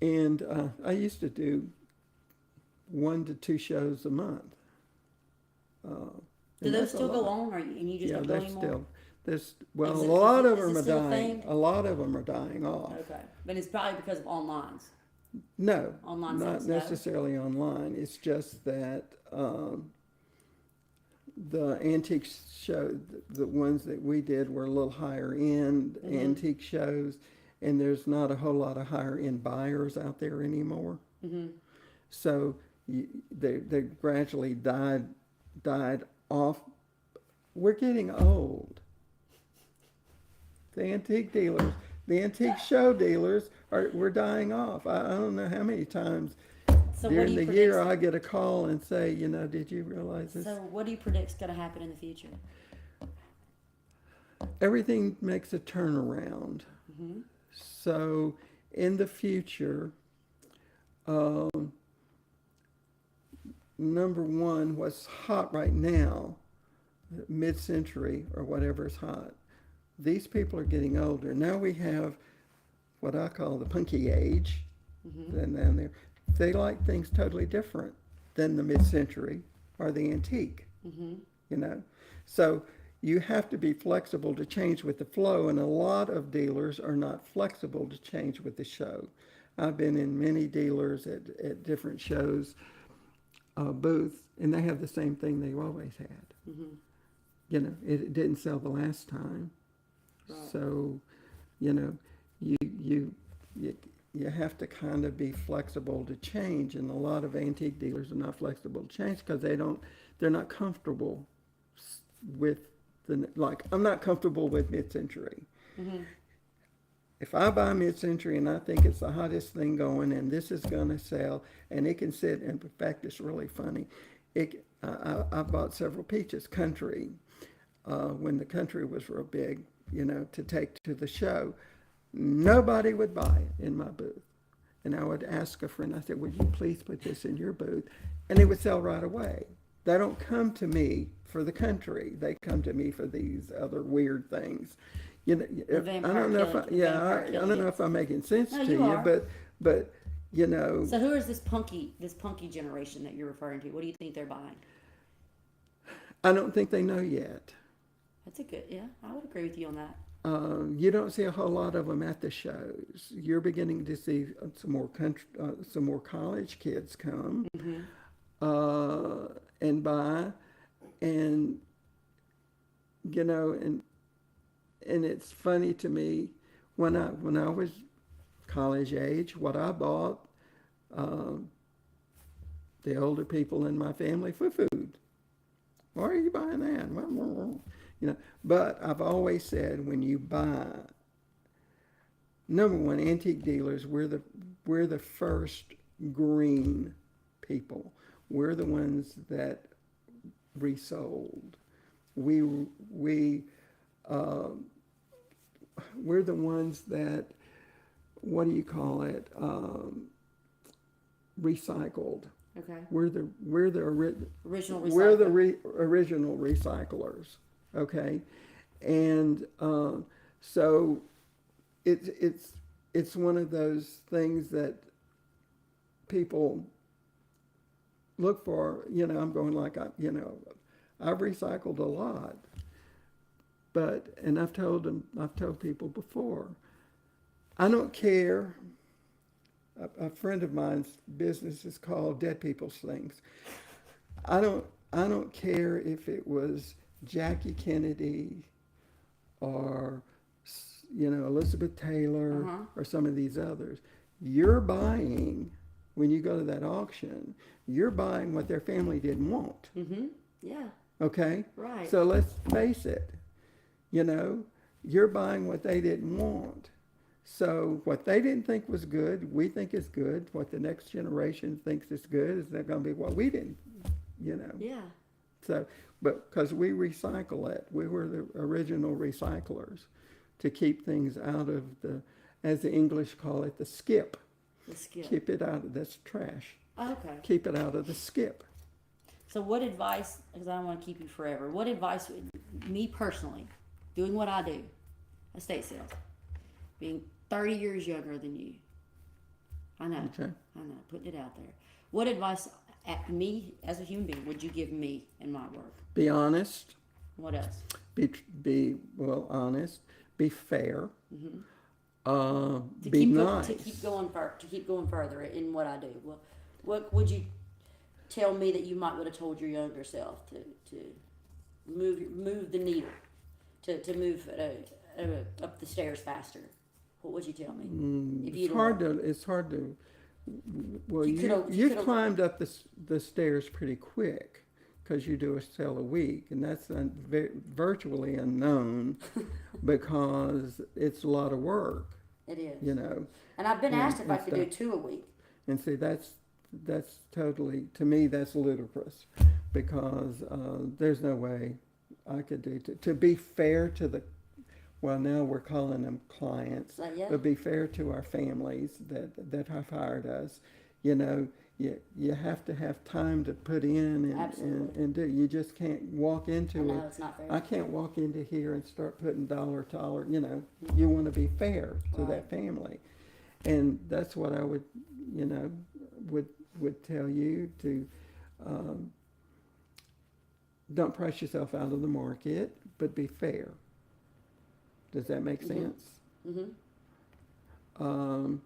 And I used to do 1 to 2 shows a month. Do those still go on, and you just Yeah, don't go they're anymore? still. There's Is a it- lot is of it them are still a dying. thing? A lot of them are dying off. Okay, but it's probably because of online. No, Online not sales, no? necessarily online. It's just that the antique show, the ones that we did were a little higher end Mm-hmm. antique shows, and there's not a whole lot of higher end buyers out there anymore. Mm-hmm. So they gradually died off. We're getting old. The antique dealers, the antique show dealers, we're dying off. I don't know how many times So during the year I get a call and say, did you realize this? So what do you predict's going to happen in the future? Everything makes a turnaround. Mm-hmm. So in the future, number one, what's hot right now, mid-century or whatever is hot, these people are getting older. Now we have what I call the punky age. Mm-hmm. And then they like things totally different than the mid-century or the antique. Mm-hmm. So you have to be flexible to change with the flow, and a lot of dealers are not flexible to change with the show. I've been in many dealers at different shows, booths, and they have the same thing they always had. Mm-hmm. It didn't sell the last time. Right. So, you have to kind of be flexible to change, and a lot of antique dealers are not flexible to change because they're not comfortable with I'm not comfortable with mid-century. Mm-hmm. If I buy mid-century and I think it's the hottest thing going and this is going to sell and it can sit, and in fact it's really funny, I bought several Peaches Country when the Country was real big, to take to the show. Nobody would buy it in my booth. And I would ask a friend, I said, would you please put this in your booth? And it would sell right away. They don't come to me for the Country. They come to me for these other weird things. I don't know if I'm making sense to you, but So who is this punky generation that you're referring to? What do you think they're buying? I don't think they know yet. That's I would agree with you on that. You don't see a whole lot of them at the shows. You're beginning to see some more college kids come and buy, and and it's funny to me when I was college age, what I bought, the older people in my family for food. Why are you buying that? But I've always said when you buy, number one, antique dealers, we're the first green people. We're the ones that resold. We're the ones that, what do you call it? Recycled. Okay. We're the Original recycler. We're the original recyclers. Okay, and so it's one of those things that people look for. I'm going like I've recycled a lot, and I've told people before, I don't care. A friend of mine's business is called Dead People's Things. I don't care if it was Jackie Kennedy or Elizabeth Taylor or some of these others. You're buying, when you go to that auction, you're buying what their family didn't want. Mm-hmm. Yeah. Okay? Right. So let's face it, you're buying what they didn't want. So what they didn't think was good, we think is good. What the next generation thinks is good is going to be what we didn't, Yeah. So, but because we recycle it, we were the original recyclers to keep things out of as the English call it, the skip. The skip. Keep it out of, that's trash. Okay. Keep it out of the skip. So what advice, because I don't want to keep you forever, what advice, me personally, doing what I do, estate sales, being 30 years younger than you, I know, putting it out there. What advice at me as a human being would you give me in my work? Be honest. What else? Be honest. Be fair. Mm-hmm. Be nice. To keep going further in what I do. Well, what would you tell me that you might would have told your younger self to move the needle, to move up the stairs faster? What would you tell me? If It's hard to. It's hard to. Well, You you could've- you you could've- climbed up the stairs pretty quick because you do a sale a week, and that's virtually unknown because it's a lot of work. It is. You know, And I've been asked if I and could do stuff. 2 a week. And see, that's totally, to me, that's ludicrous because there's no way I could do to be fair to the, well, now we're calling them clients, So, yeah. but be fair to our families that have hired us. You know, you have to have time to put in Absolutely. and do. You just can't walk I into know it. it's not fair. I can't walk into here and start putting dollar to dollar. You know, you want to be fair to Right. that family, and that's what I would, you know, would tell you to. Don't price yourself out of the market, but be fair. Does that make sense? Mm-hmm. Um,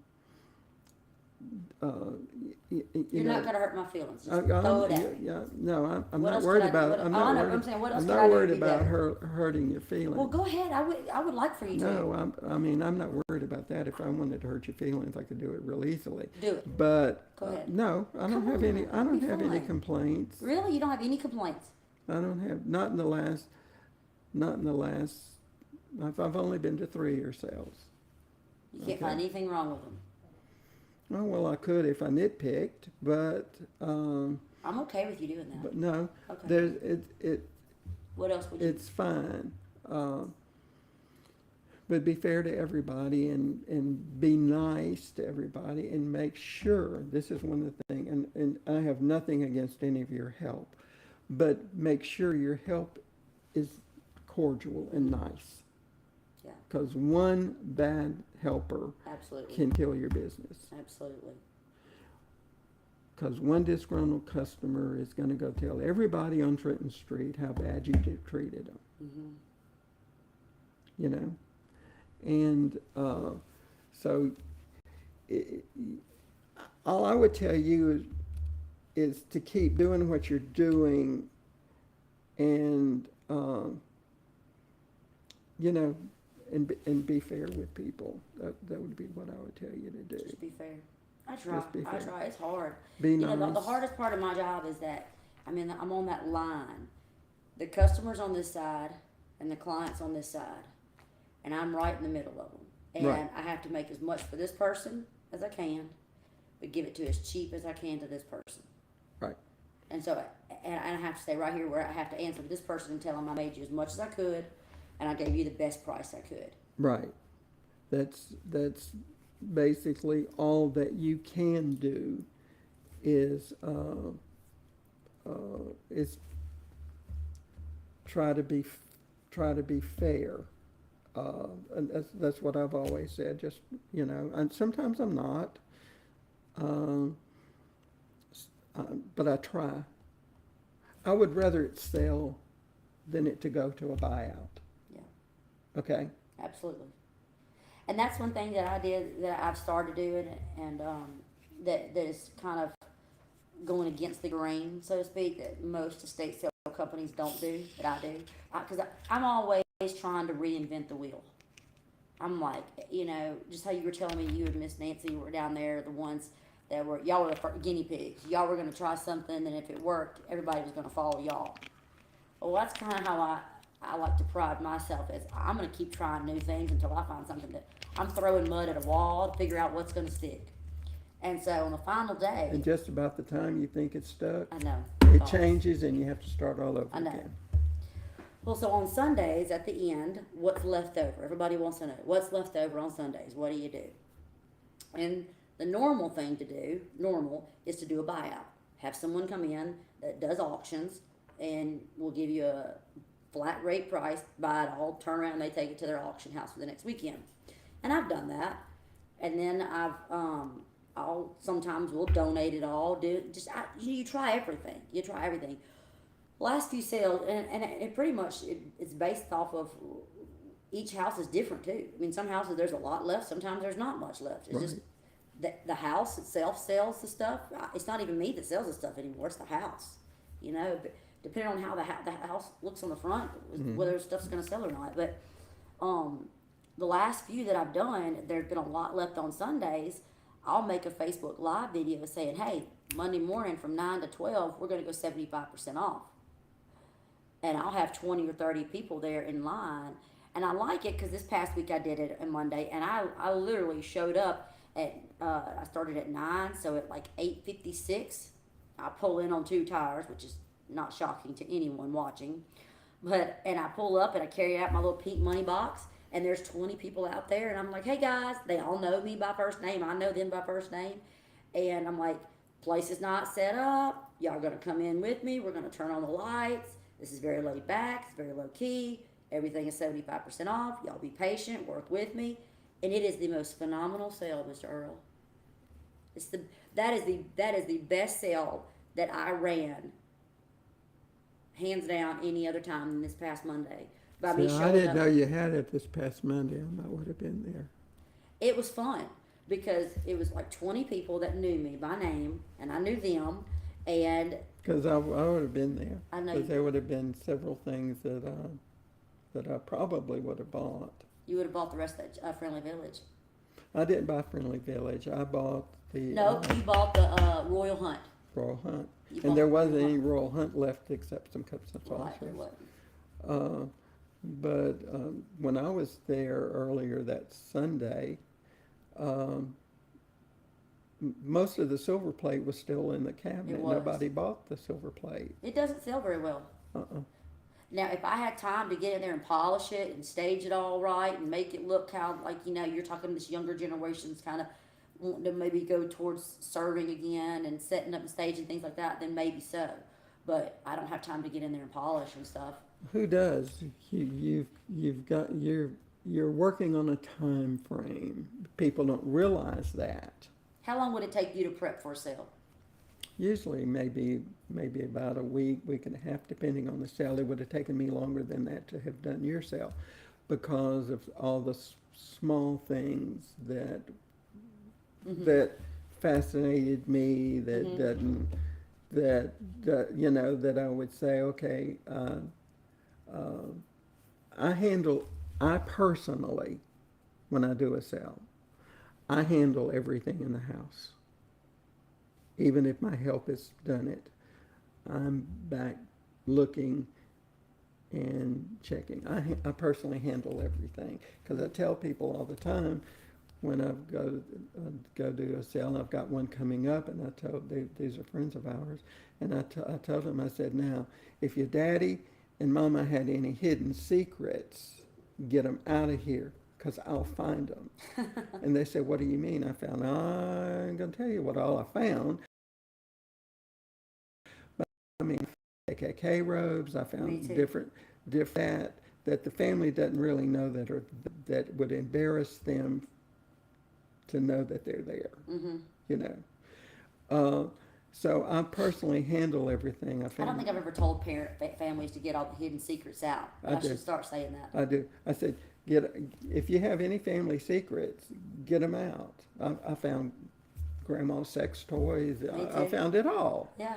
You're not going to hurt my feelings. Just I'm, throw it at me. yeah, no, I'm What not else worried could I do? about. What- I'm I not know, worried. I'm saying, what else I'm could I not do to worried be about better? hurting your feelings. Well, go ahead. I would like for you to. No, I mean, I'm not worried about that. If I wanted to hurt your feelings, I could do it real easily. Do it. But Go ahead. no, I don't Come have any. on, I don't be have any fine. complaints. Really? You don't have any complaints? I don't have not in the last. I've only been to 3 year sales. You can't Okay. find anything wrong with them. Oh well, I could if I nitpicked, but I'm okay with you doing that. no, Okay. there's What else would you? it's fine. But be fair to everybody and be nice to everybody and make sure, this is one of the things, and I have nothing against any of your help, but make sure your help is cordial and nice. Yeah. Because one bad helper Absolutely. can kill your business. Absolutely. Because one disgruntled customer is going to go tell everybody on Trenton Street how bad you treated them. Mm-hmm. You know? And so all I would tell you is to keep doing what you're doing and, you know, and be fair with people. That would be what I would tell you to do. Just be fair. I try. Just be I fair. try. It's hard. Be You nice. know, the hardest part of my job is that, I mean, I'm on that line. The customer's on this side and the client's on this side. And I'm right in the middle of them. And Right. I have to make as much for this person as I can, but give it to as cheap as I can to this person. Right. And so, and I have to stay right here where I have to answer to this person and tell them I made you as much as I could, and I gave you the best price I could. Right. That's basically all that you can do is try to be fair. And that's what I've always said. Just, you know, and sometimes I'm not, but I try. I would rather it sell than it to go to a buyout. Yeah. Okay. Absolutely. And that's one thing that I did, that I've started doing, and that is kind of going against the grain, so to speak, that most estate sale companies don't do, that I do. Because I'm always trying to reinvent the wheel. I'm like, you know, just how you were telling me you and Miss Nancy were down there, the ones that were, y'all were the guinea pigs. Y'all were going to try something, and if it worked, everybody was going to follow y'all. Well, that's kind of how I like to pride myself, as I'm going to keep trying new things until I find something that I'm throwing mud at a wall to figure out what's going to stick. And so on the final day, And just about the time you think it's stuck, I know. it falls. changes and you have to start all over I know. again. Well, so on Sundays at the end, what's left over? Everybody wants to know what's left over on Sundays. What do you do? And the normal thing to do, is to do a buyout. Have someone come in that does auctions and will give you a flat rate price, buy it all, turn around, and they take it to their auction house for the next weekend. And I've done that. And then I'll sometimes we'll donate it all. You try everything. You try everything. Last few sales, and it pretty much it's based off of each house is different too. I mean, some houses there's a lot left. Sometimes there's not much left. It's Right. just the house itself sells the stuff. It's not even me that sells the stuff anymore. It's the house. You know, but depending on how the house looks on the front, whether stuff's going to sell or not. But the last few that I've done, there's been a lot left on Sundays. I'll make a Facebook Live video saying, hey, Monday morning from 9 to 12, we're going to go 75% off. And I'll have 20 or 30 people there in line. And I like it because this past week I did it on Monday, and I literally showed up at, I started at 9, so at like 8:56, I pull in on 2 tires, which is not shocking to anyone watching. And I pull up and I carry out my little pink money box, and there's 20 people out there, and I'm like, hey guys, they all know me by first name. I know them by first name. And I'm like, place is not set up. Y'all gonna come in with me. We're gonna turn on the lights. This is very laid back. It's very low key. Everything is 75% off. Y'all be patient. Work with me. And it is the most phenomenal sale, Mr. Earle. That is the best sale that I ran, hands down, any other time than this past Monday. By me See, I showing didn't up. know you had it this past Monday. I might would have been there. It was fun because it was like 20 people that knew me by name, and I knew them, and Because I would have been there. I know Because there would have been several things that I probably would have bought. you would have bought the rest of that Friendly Village. I didn't buy Friendly Village. I bought the No, you bought the Royal Hunt. Royal Hunt. You bought And there the wasn't Royal any Royal Hunt left except some cups and Right, there saucers. wasn't. But when I was there earlier that Sunday, most of the silver plate was still in the cabinet. It was. Nobody bought the silver plate. It doesn't sell very well. Uh-uh. Now, if I had time to get in there and polish it and stage it all right and make it look kind of like, you're talking this younger generation's kind of wanting to maybe go towards serving again and setting up the stage and things like that, then maybe so. But I don't have time to get in there and polish and stuff. Who does? You're working on a time frame. People don't realize that. How long would it take you to prep for a sale? Usually, maybe about a week, week and a half, depending on the sale. It would have taken me longer than that to have done your sale, because of all the small things that fascinated me. That doesn't that I would say, okay. I personally, when I do a sale, I handle everything in the house. Even if my help has done it, I'm back looking and checking. I personally handle everything, because I tell people all the time when I go do a sale, and I've got one coming up, and these are friends of ours, and I told them, I said, now, if your daddy and mama had any hidden secrets, get them out of here, because I'll find them. And they said, what do you mean? I ain't going to tell you what all I found. But I mean, KKK robes, I found different that the family doesn't really know that would embarrass them to know that they're there, So I personally handle everything. I don't think I've ever told families to get all the hidden secrets out. I should start saying that. I do. I said, if you have any family secrets, get them out. I found grandma's sex toys. I found it all. Yeah.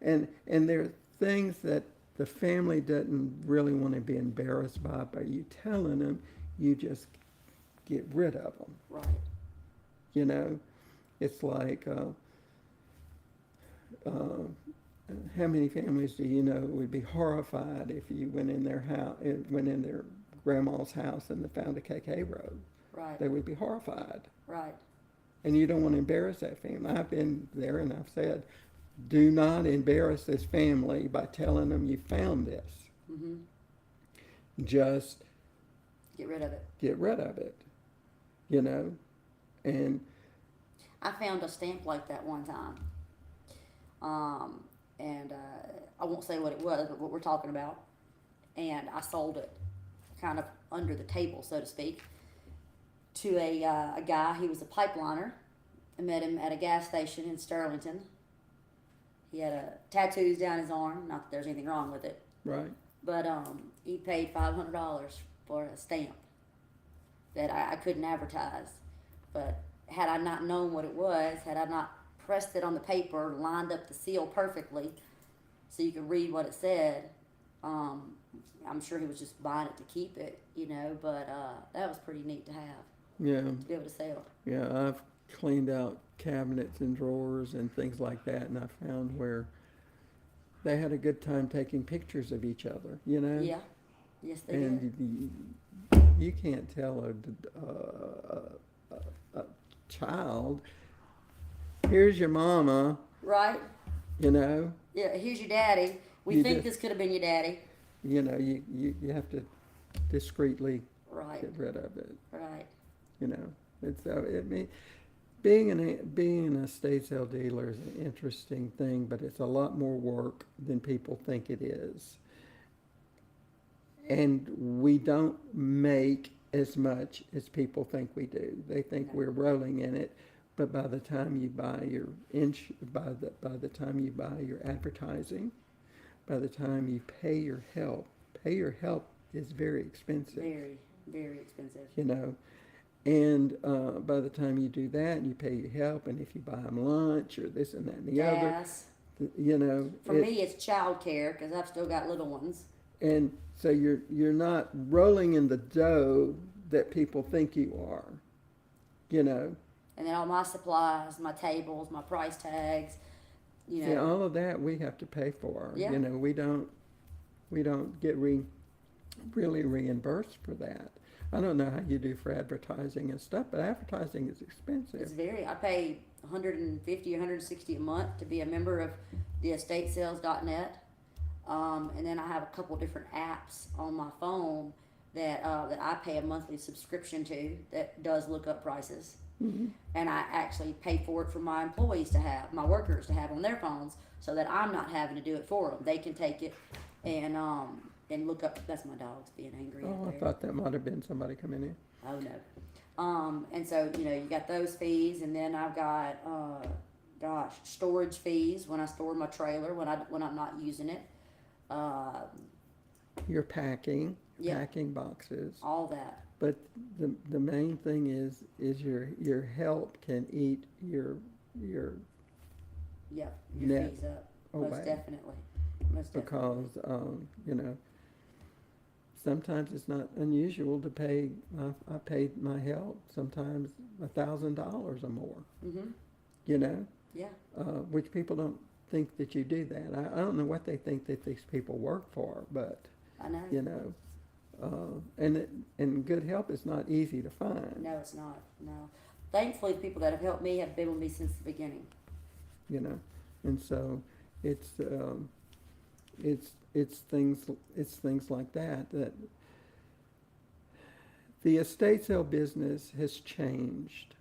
And there are things that the family doesn't really want to be embarrassed by you telling them. You just get rid of them. Right. It's like, how many families do you know would be horrified if you went in their grandma's house and they found a KK robe? Right. They would be horrified. Right. And you don't want to embarrass that family. I've been there and I've said, do not embarrass this family by telling them you found this. Just get rid of it. Get rid of it. And I found a stamp like that one time. And I won't say what it was, but what we're talking about. And I sold it kind of under the table, so to speak, to a guy. He was a pipeliner. I met him at a gas station in Sterlington. He had tattoos down his arm. Not that there's anything wrong with it. right. But he paid $500 for a stamp that I couldn't advertise. But had I not known what it was, had I not pressed it on the paper, lined up the seal perfectly so you could read what it said, I'm sure he was just buying it to keep it, but that was pretty neat to have, Yeah, to be able to sell. yeah. I've cleaned out cabinets and drawers and things like that, and I found where they had a good time taking pictures of each other. Yeah, yes, they did. And you can't tell a child, here's your mama, Right? you know. Yeah, here's your daddy. We You think just- this could have been your daddy. You have to discreetly Right, get rid of it. right. It's being an estate sale dealer is an interesting thing, but it's a lot more work than people think it is. And we don't make as much as people think we do. They think No. we're rolling in it, but by the time you buy your by the time you buy your advertising, by the time you pay your help is very expensive. Very, very expensive. And by the time you do that, and you pay your help, and if you buy them lunch or this and that and the Gas. other, For me, it's childcare because I've still got little ones. and so you're not rolling in the dough that people think you are, And then all my supplies, my tables, my price tags, Yeah, all of that we have to pay for. Yeah. We don't get really reimbursed for that. I don't know how you do for advertising and stuff, but advertising is expensive. I pay $150, $160 a month to be a member of the estatesales.net. And then I have a couple different apps on my phone that I pay a monthly subscription to that does look up prices. Mm-hmm. And I actually pay for it for my employees to have, my workers to have on their phones, so that I'm not having to do it for them. They can take it and look up. That's my dog's being angry Oh, out I there. thought that might have been somebody coming in. Oh no. And so you got those fees, and then I've got storage fees when I store my trailer when I'm not using it. You're packing Yeah. boxes. All that. But the main thing is your help can eat your Yep. Your Net fees up. away. Most definitely. because sometimes it's not unusual to pay. I paid my help sometimes $1,000 or more. Mhm. Yeah. Which people don't think that you do that. I don't know what they think that these people work for, but I know. and good help is not easy to find. No, it's not. No. Thankfully, the people that have helped me have been with me since the beginning. And so it's things like that the estate sale business has changed.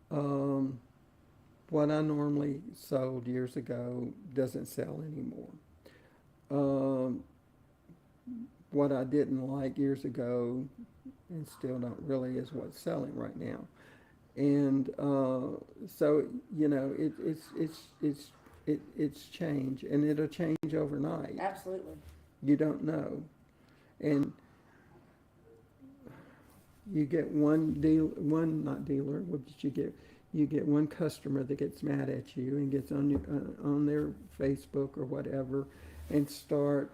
What I normally sold years ago doesn't sell anymore. What I didn't like years ago and still don't really is what's selling right now. And so it's change, and it'll change overnight. Absolutely. You don't know, and you get one one customer that gets mad at you and gets on their Facebook or whatever, and start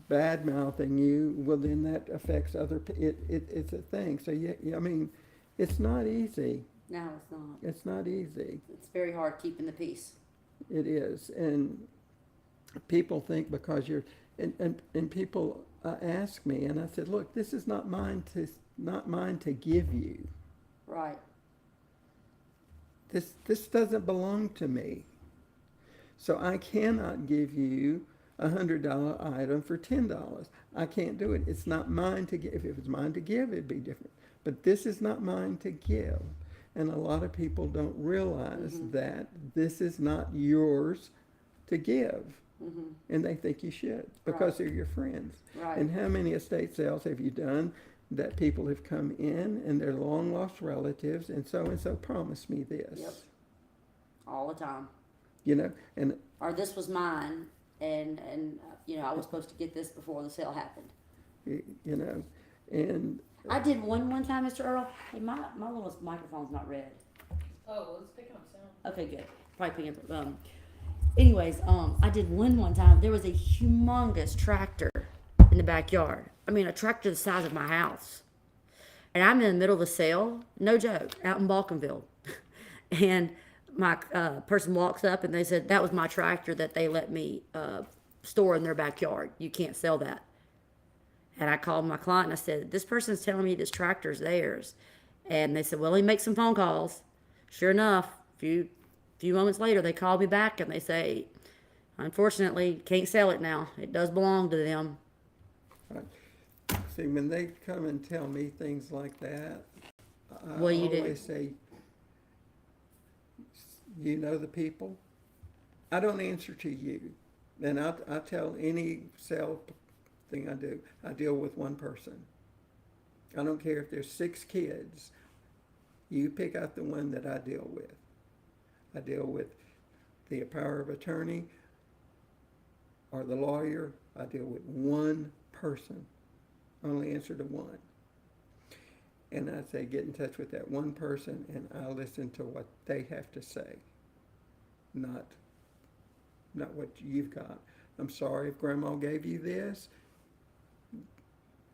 bad mouthing you. Well, then that affects other. It's a thing. So it's not easy. No, it's not. It's not easy. It's very hard keeping the peace. It is, and people think because you're, and people ask me, and I said, look, this is not mine to give you. Right. This doesn't belong to me, so I cannot give you $100 item for $10. I can't do it. It's not mine to give. If it was mine to give, it'd be different. But this is not mine to give. And a lot of people don't realize that this is not yours to give. Mm-hmm. And they think you should because they're your friends. Right. And how many estate sales have you done that people have come in and they're long lost relatives and so promised me this? Yep. All the time. And Or this was mine, and I was supposed to get this before the sale happened. and I did one time, Mr. Earle. Hey, my little microphone's not red. Oh, well, it's picking up sound. Okay, good. Probably picking up. anyways, I did one time. There was a humongous tractor in the backyard. I mean, a tractor the size of my house. And I'm in the middle of a sale, no joke, out in Balkanville. And my person walks up and they said, that was my tractor that they let me store in their backyard. You can't sell that. And I called my client and I said, this person's telling me this tractor's theirs. And they said, well, he makes some phone calls. Sure enough, few moments later, they called me back and they say, unfortunately, can't sell it now. It does belong to them. Right. See, when they come and tell me things like that, I What do you do? always say, you know the people? I don't answer to you. And I tell any sale thing I do, I deal with one person. I don't care if there's 6 kids. You pick out the one that I deal with. I deal with the power of attorney or the lawyer. I deal with one person. Only answer to one. And I say, get in touch with that one person and I listen to what they have to say. Not what you've got. I'm sorry if grandma gave you this.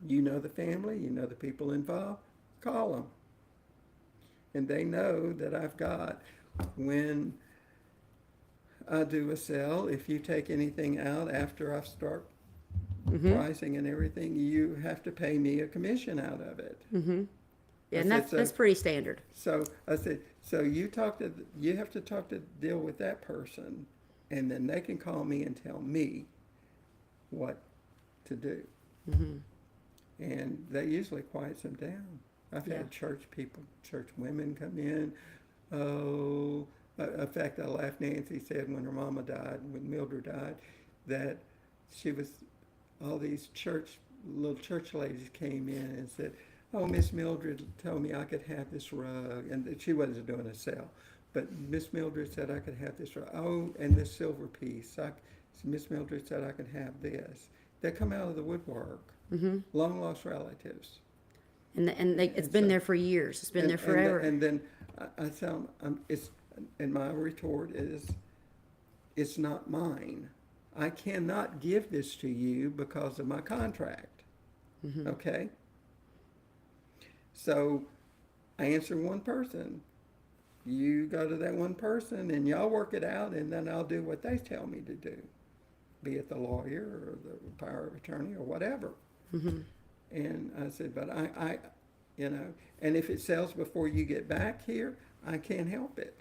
You know the family, you know the people involved, call them. And they know that I've got, when I do a sale, if you take anything out after I start pricing and everything, you have to pay me a commission out of it. Yeah, and that's pretty standard. So I said, so you have to deal with that person, and then they can call me and tell me what to do. And that usually quiets them down. I've had church women come in. Oh, in fact, I laughed. Nancy said when her mama died, when Mildred died, that all these little church ladies came in and said, oh, Miss Mildred told me I could have this rug. And she wasn't doing a sale. But Miss Mildred said I could have this rug. Oh, and this silver piece. Miss Mildred said I could have this. They come out of the woodwork. Long lost relatives. It's been there for years. It's been there forever. And then I tell them, and my retort is, it's not mine. I cannot give this to you because of my contract. Okay? So I answer one person. You go to that one person and y'all work it out, and then I'll do what they tell me to do, be it the lawyer or the power of attorney or whatever. And I said, but I and if it sells before you get back here, I can't help it.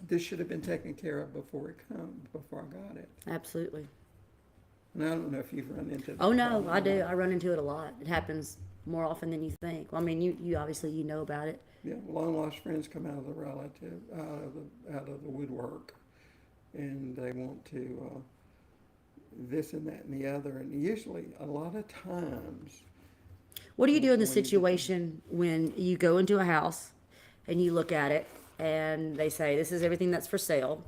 This should have been taken care of before I got it. Absolutely. And I don't know if you've run into that. Oh no, I do. I run into it a lot. It happens more often than you think. Well, I mean, you obviously know about it. Yeah, long lost friends come out of the relative, out of the woodwork, and they want to this and that and the other, and usually a lot of times. What do you do in the situation when you go into a house and you look at it and they say this is everything that's for sale,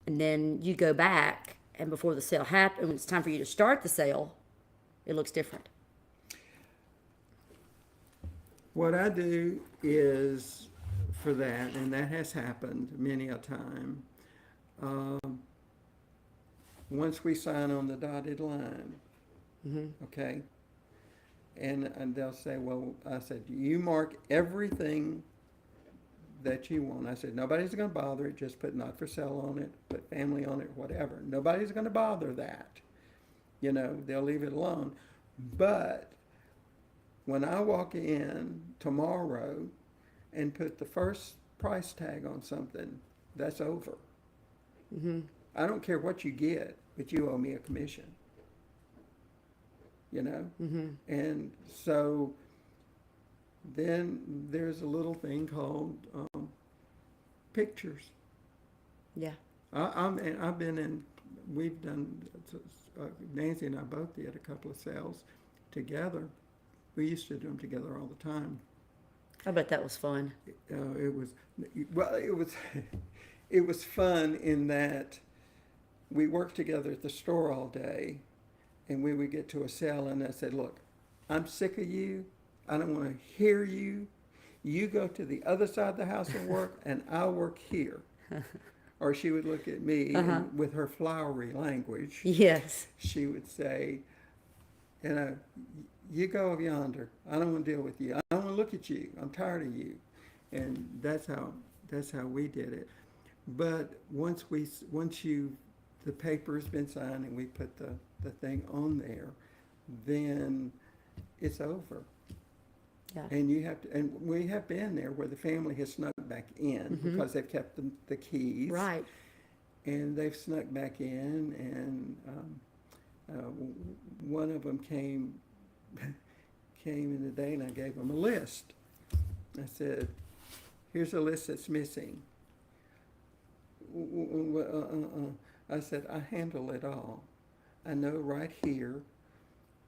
and then you go back and before the sale happens, when it's time for you to start the sale, it looks different? What I do is, for that, and that has happened many a time, once we sign on the dotted line, okay, and they'll say, well, I said, you mark everything that you want. I said, nobody's going to bother it. Just put not for sale on it, put family on it, whatever. Nobody's going to bother that. They'll leave it alone. But when I walk in tomorrow and put the first price tag on something, that's over. I don't care what you get, but you owe me a commission. And so then there's a little thing called pictures. Yeah. I've been in. We've done. Nancy and I both did a couple of sales together. We used to do them together all the time. I bet that was fun. It was it was fun in that we worked together at the store all day, and we would get to a sale, and I said, look, I'm sick of you. I don't want to hear you. you go to the other side of the house and work, and I'll work here. Or she would look at me and with her flowery language, Yes. she would say, you know, you go over yonder. I don't want to deal with you. I don't want to look at you. I'm tired of you. And that's how we did it. But the paper's been signed and we put the thing on there, then it's over. Yeah. And and we have been there where the family has snuck back in because they've kept the keys. Right. And they've snuck back in, and one of them came in the day, and I gave them a list. I said, here's a list that's missing. I said, I handle it all. I know right here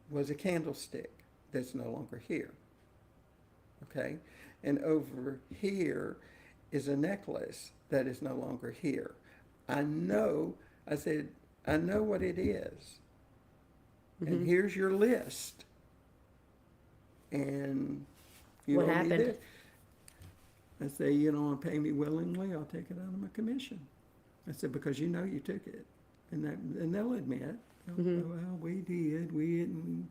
was a candlestick that's no longer here. Okay? And over here is a necklace that is no longer here. I said, I know what it is. And here's your list. And you What owe me happened? this. I say, you don't want to pay me willingly, I'll take it out of my commission. I said, because you know you took it. And they'll admit, well, we didn't.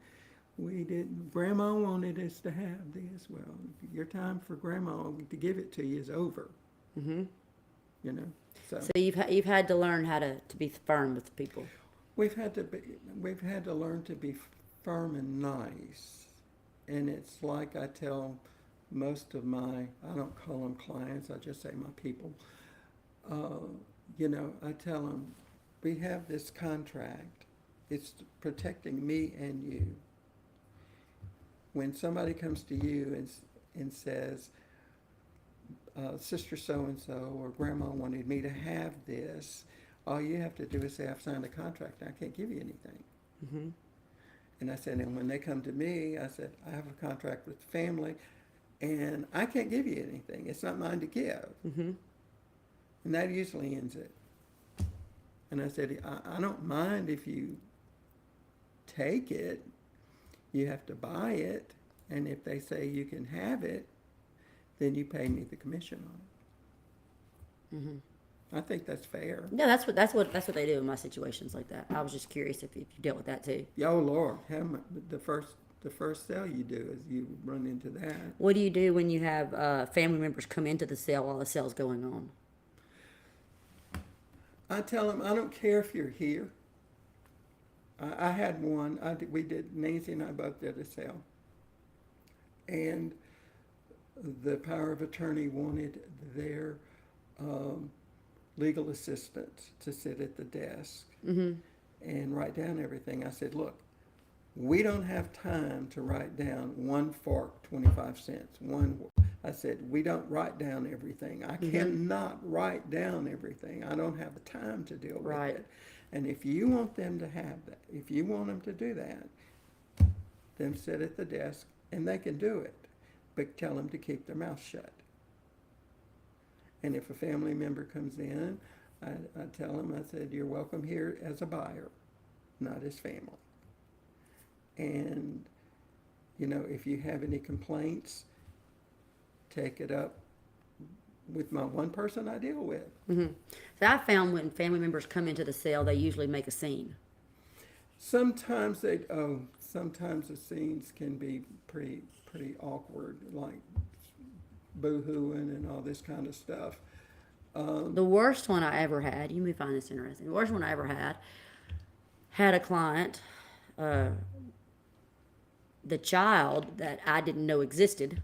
Grandma wanted us to have this. Well, your time for Grandma to give it to you is over. You know. So you've had to learn how to be firm with people. we've had to learn to be firm and nice. And it's like I tell most of I don't call them clients, I just say my people. I tell them, we have this contract. It's protecting me and you. When somebody comes to you and says, Sister so-and-so or Grandma wanted me to have this, all you have to do is say, I've signed a contract. I can't give you anything. And I said, and when they come to me, I said, I have a contract with the family, and I can't give you anything. It's not mine to give. And that usually ends it. And I said, I don't mind if you take it. You have to buy it. And if they say you can have it, then you pay me the commission on it. I think that's fair. No, that's what they do in my situations like that. I was just curious if you dealt with that too. Oh Lord, the first sale you do is you run into that. What do you do when you have family members come into the sale while the sale's going on? I tell them, I don't care if you're here. I had one. Nancy and I both did a sale, and the power of attorney wanted their legal assistant to sit at the desk and write down everything. I said, look, we don't have time to write down one fork, 25 cents. I said, we don't write down everything. I cannot write down everything. I don't have the time to deal with it. And if you want them to have that, if you want them to do that, then sit at the desk and they can do it. But tell them to keep their mouth shut. And if a family member comes in, I tell them, I said, you're welcome here as a buyer, not as family. And, if you have any complaints, take it up with my one person I deal with. So I found when family members come into the sale, they usually make a scene. Sometimes sometimes the scenes can be pretty awkward, like boo-hooing and all this kind of stuff. The worst one I ever had, you may find this interesting, the worst one I ever had a client, the child that I didn't know existed,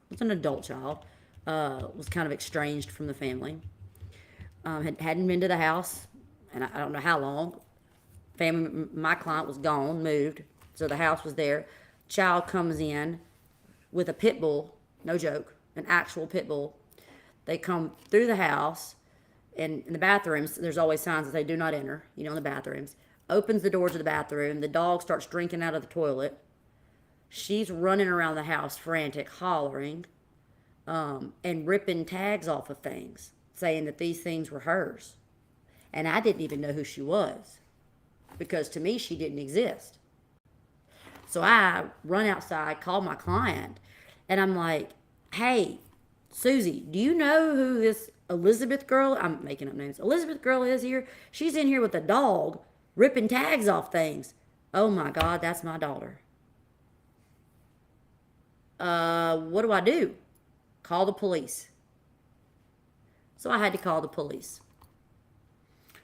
was an adult child, was kind of estranged from the family, hadn't been to the house, and I don't know how long. My client was gone, moved, so the house was there. Child comes in with a pit bull, no joke, an actual pit bull. They come through the house, and in the bathrooms, there's always signs that they do not enter, in the bathrooms. Opens the doors of the bathroom. The dog starts drinking out of the toilet. She's running around the house frantic, hollering, and ripping tags off of things, saying that these things were hers. And I didn't even know who she was, because to me, she didn't exist. So I run outside, call my client, and I'm like, hey, Susie, do you know who this Elizabeth girl, I'm making up names, Elizabeth girl is here? She's in here with a dog, ripping tags off things. Oh my God, that's my daughter. What do I do? Call the police. So I had to call the police.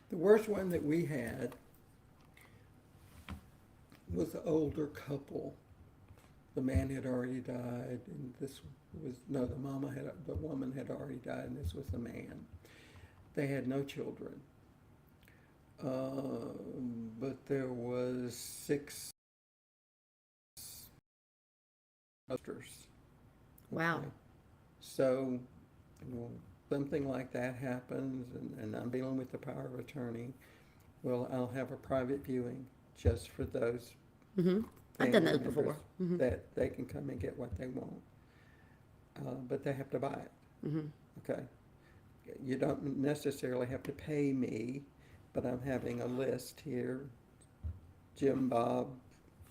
The worst one that we had was an older couple. The man had already died, and this was, no, the woman had already died, and this was the man. They had no children. But there was 6 sisters. Wow. Okay. So, well, something like that happens, and I'm dealing with the power of attorney. Well, I'll have a private viewing just for those I've done family those before. members that they can come and get what they want. But they have to buy it. Okay. You don't necessarily have to pay me, but I'm having a list here. Jim Bob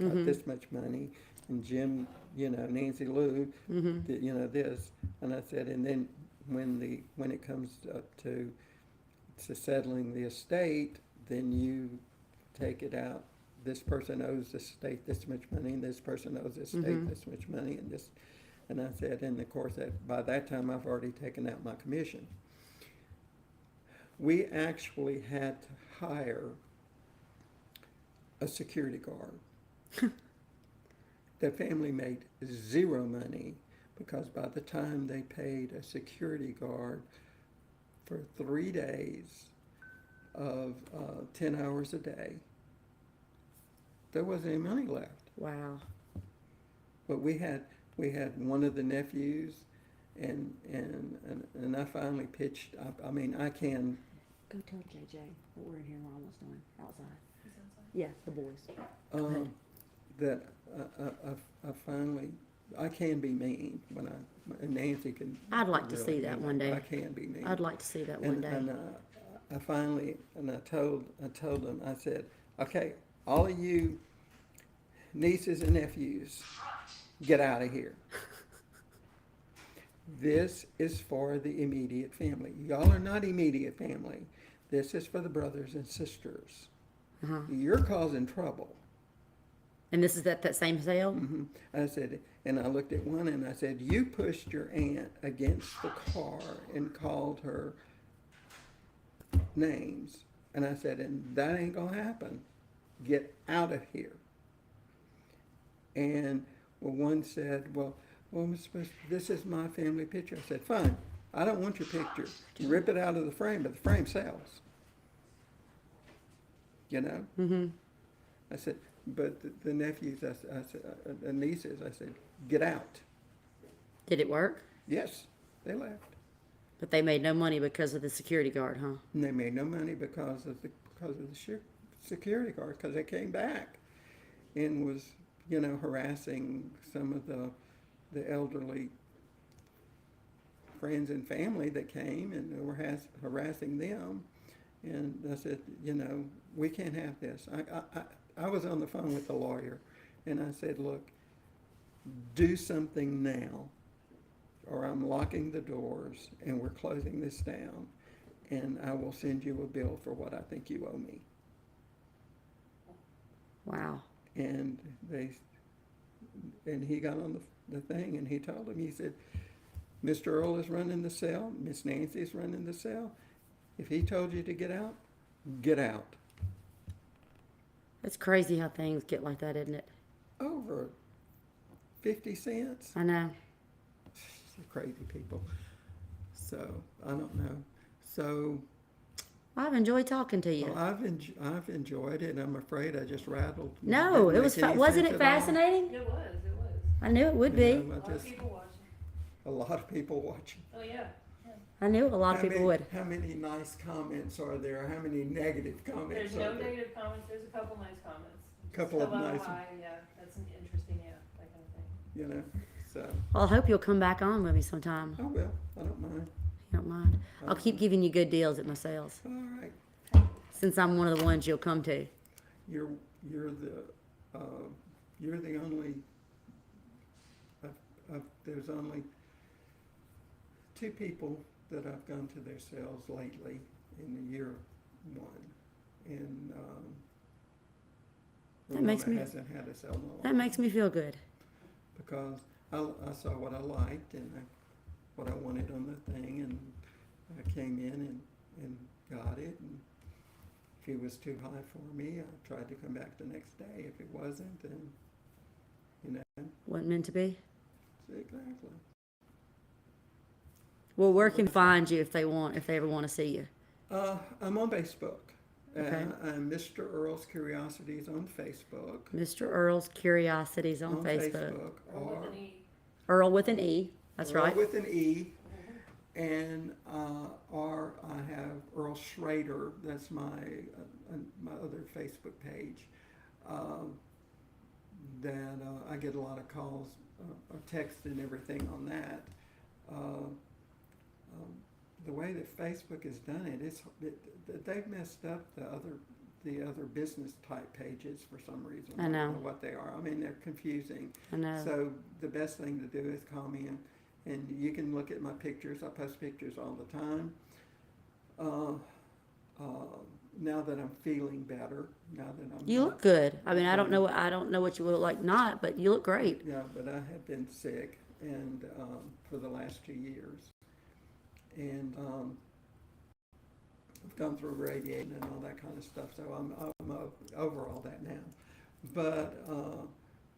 got this much money, and Jim, Nancy Lou, this. And I said, and then when it comes up to settling the estate, then you take it out. This person owes the state this much money, and this person owes the state this much money, and this. And I said, and of course, by that time, I've already taken out my commission. We actually had to hire a security guard. The family made 0 money because by the time they paid a security guard for 3 days of 10 hours a day, there wasn't any money left. Wow. But we had one of the nephews, and I finally pitched. I mean, I can. Go tell JJ what we're in here. We're almost done outside. Yeah, the boys. That I finally, I can be mean when and Nancy can. I'd like to really see that mean. one day. I can be mean. I'd like to see that one day. And I finally, and I told them, I said, okay, all of you nieces and nephews, get out of here. This is for the immediate family. Y'all are not immediate family. This is for the brothers and sisters. You're causing trouble. And this is at that same sale? I said, and I looked at one and I said, you pushed your aunt against the car and called her names. And I said, and that ain't gonna happen. Get out of here. And one said, well, Miss Smith, this is my family picture. I said, fine, I don't want your picture. Rip it out of the frame, but the frame sells. I said, but the nephews, I said, the nieces, I said, get out. Did it work? Yes, they left. But they made no money because of the security guard, huh? And they made no money because of the security guard, because they came back and was, harassing some of the elderly friends and family that came, and they were harassing them. And I said, we can't have this. I was on the phone with the lawyer, and I said, look, do something now, or I'm locking the doors, and we're closing this down, and I will send you a bill for what I think you owe me. Wow. And he got on the thing, and he told him, he said, Mr. Earle is running the cell, Miss Nancy is running the cell. If he told you to get out, get out. It's crazy how things get like that, isn't it? Over 50 cents. I know. Crazy people. So, I don't know. So, I've enjoyed talking to you. well, I've enjoyed it, and I'm afraid I just rattled. No, Didn't it was make any wasn't sense it at all. fascinating? It was. I knew it would You be. know, A lot of people watching. a lot of people watching. Oh, yeah. I knew a lot of people would. How many nice comments are there? How many negative comments There's are no there? negative comments. There's a couple nice comments. Couple of Hello, nice- hi, yeah, that's interesting, yeah, that kind of thing. So, Well, I hope you'll come back on with me sometime. I will. I don't mind. You don't mind? I'll keep giving you good deals at my sales, All right. since I'm one of the ones you'll come to. You're the only. There's only two people that I've gone to their sales lately in the year one, and That makes Ramona me- hasn't had a sale in a long That makes me feel good. because I saw what I liked and what I wanted on the thing, and I came in and got it. And if it was too high for me, I tried to come back the next day. If it wasn't, then Wasn't meant to be. exactly. Well, where can find you if they ever want to see you? I'm on Facebook. Okay. I'm Mr. Earle's Curiosities on Facebook. Mr. Earle's Curiosities on Facebook. Or with an E. Earle with an E. That's Earle right. with an E. And or I have Earle Schrader. That's my other Facebook page. That I get a lot of calls, or text and everything on that. The way that Facebook has done it, they've messed up the other business type pages for some reason. I know. don't know what they are. I mean, they're confusing. I know. So the best thing to do is call me and you can look at my pictures. I post pictures all the time. Now that I'm feeling better, now that I'm You look good. I mean, I don't know what you look like not, but you look great. Yeah, but I have been sick and for the last 2 years, and I've gone through radiation and all that kind of stuff. So I'm over all that now. But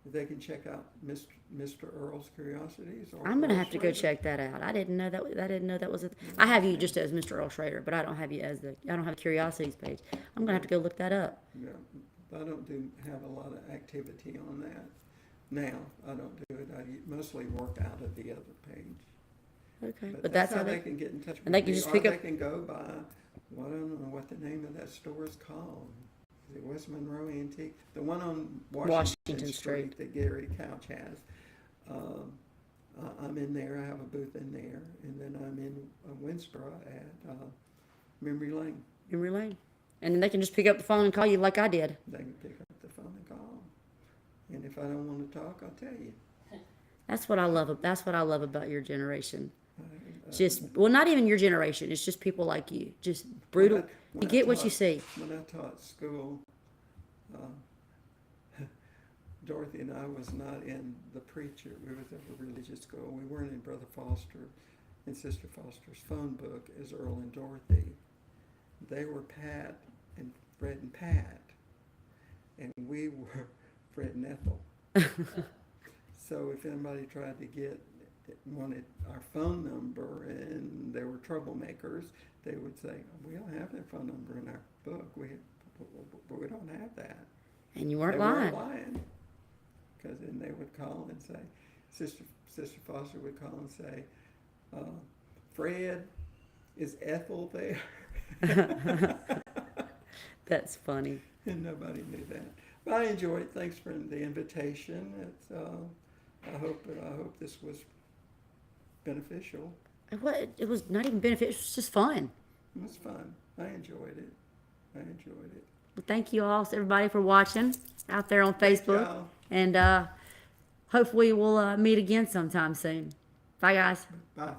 they can check out Mr. Earle's Curiosities. Or I'm gonna Earle have to go Schrader. check that out. I didn't know that was a. I have you just as Mr. Earle Schrader, but I don't have you as I don't have a Curiosities page. I'm gonna have to go look that up. Yeah, I don't have a lot of activity on that now. I don't do it. I mostly work out of the other page. Okay, But but that's that's how they can get in touch with and they can me, just or pick they up. can go by, well, I don't know what the name of that store is called. Is it West Monroe Antique? The one on Washington Street that Gary Couch has. I'm in there. I have a booth in there, and then I'm in Winsboro at Memory Lane. Memory Lane, and then they can just pick up the phone and call you like I did. They can pick up the phone and call. And if I don't want to talk, I'll tell you. That's what I love. That's what I love about your generation. I- Just not even your generation. It's just people like you. Just brutal. when You I get what you taught- see. When I taught school, Dorothy and I was not in the preacher. We was at a religious school. We weren't in Brother Foster and Sister Foster's phone book as Earle and Dorothy. They were Pat and Fred and Pat, and we were Fred and Ethel. So if anybody tried to wanted our phone number and they were troublemakers, they would say, we don't have that phone number in our book. We don't have that. And you weren't They lying. weren't lying. Because then they would call and say, Sister Foster would call and say, Fred, is Ethel there? That's funny. And nobody knew that. But I enjoyed it. Thanks for the invitation. I hope this was beneficial. It was not even beneficial. It was just fun. It was fun. I enjoyed it. Well, thank you all, everybody, for watching out there on Facebook. y'all. And hopefully we'll meet again sometime soon. Bye, guys. Bye.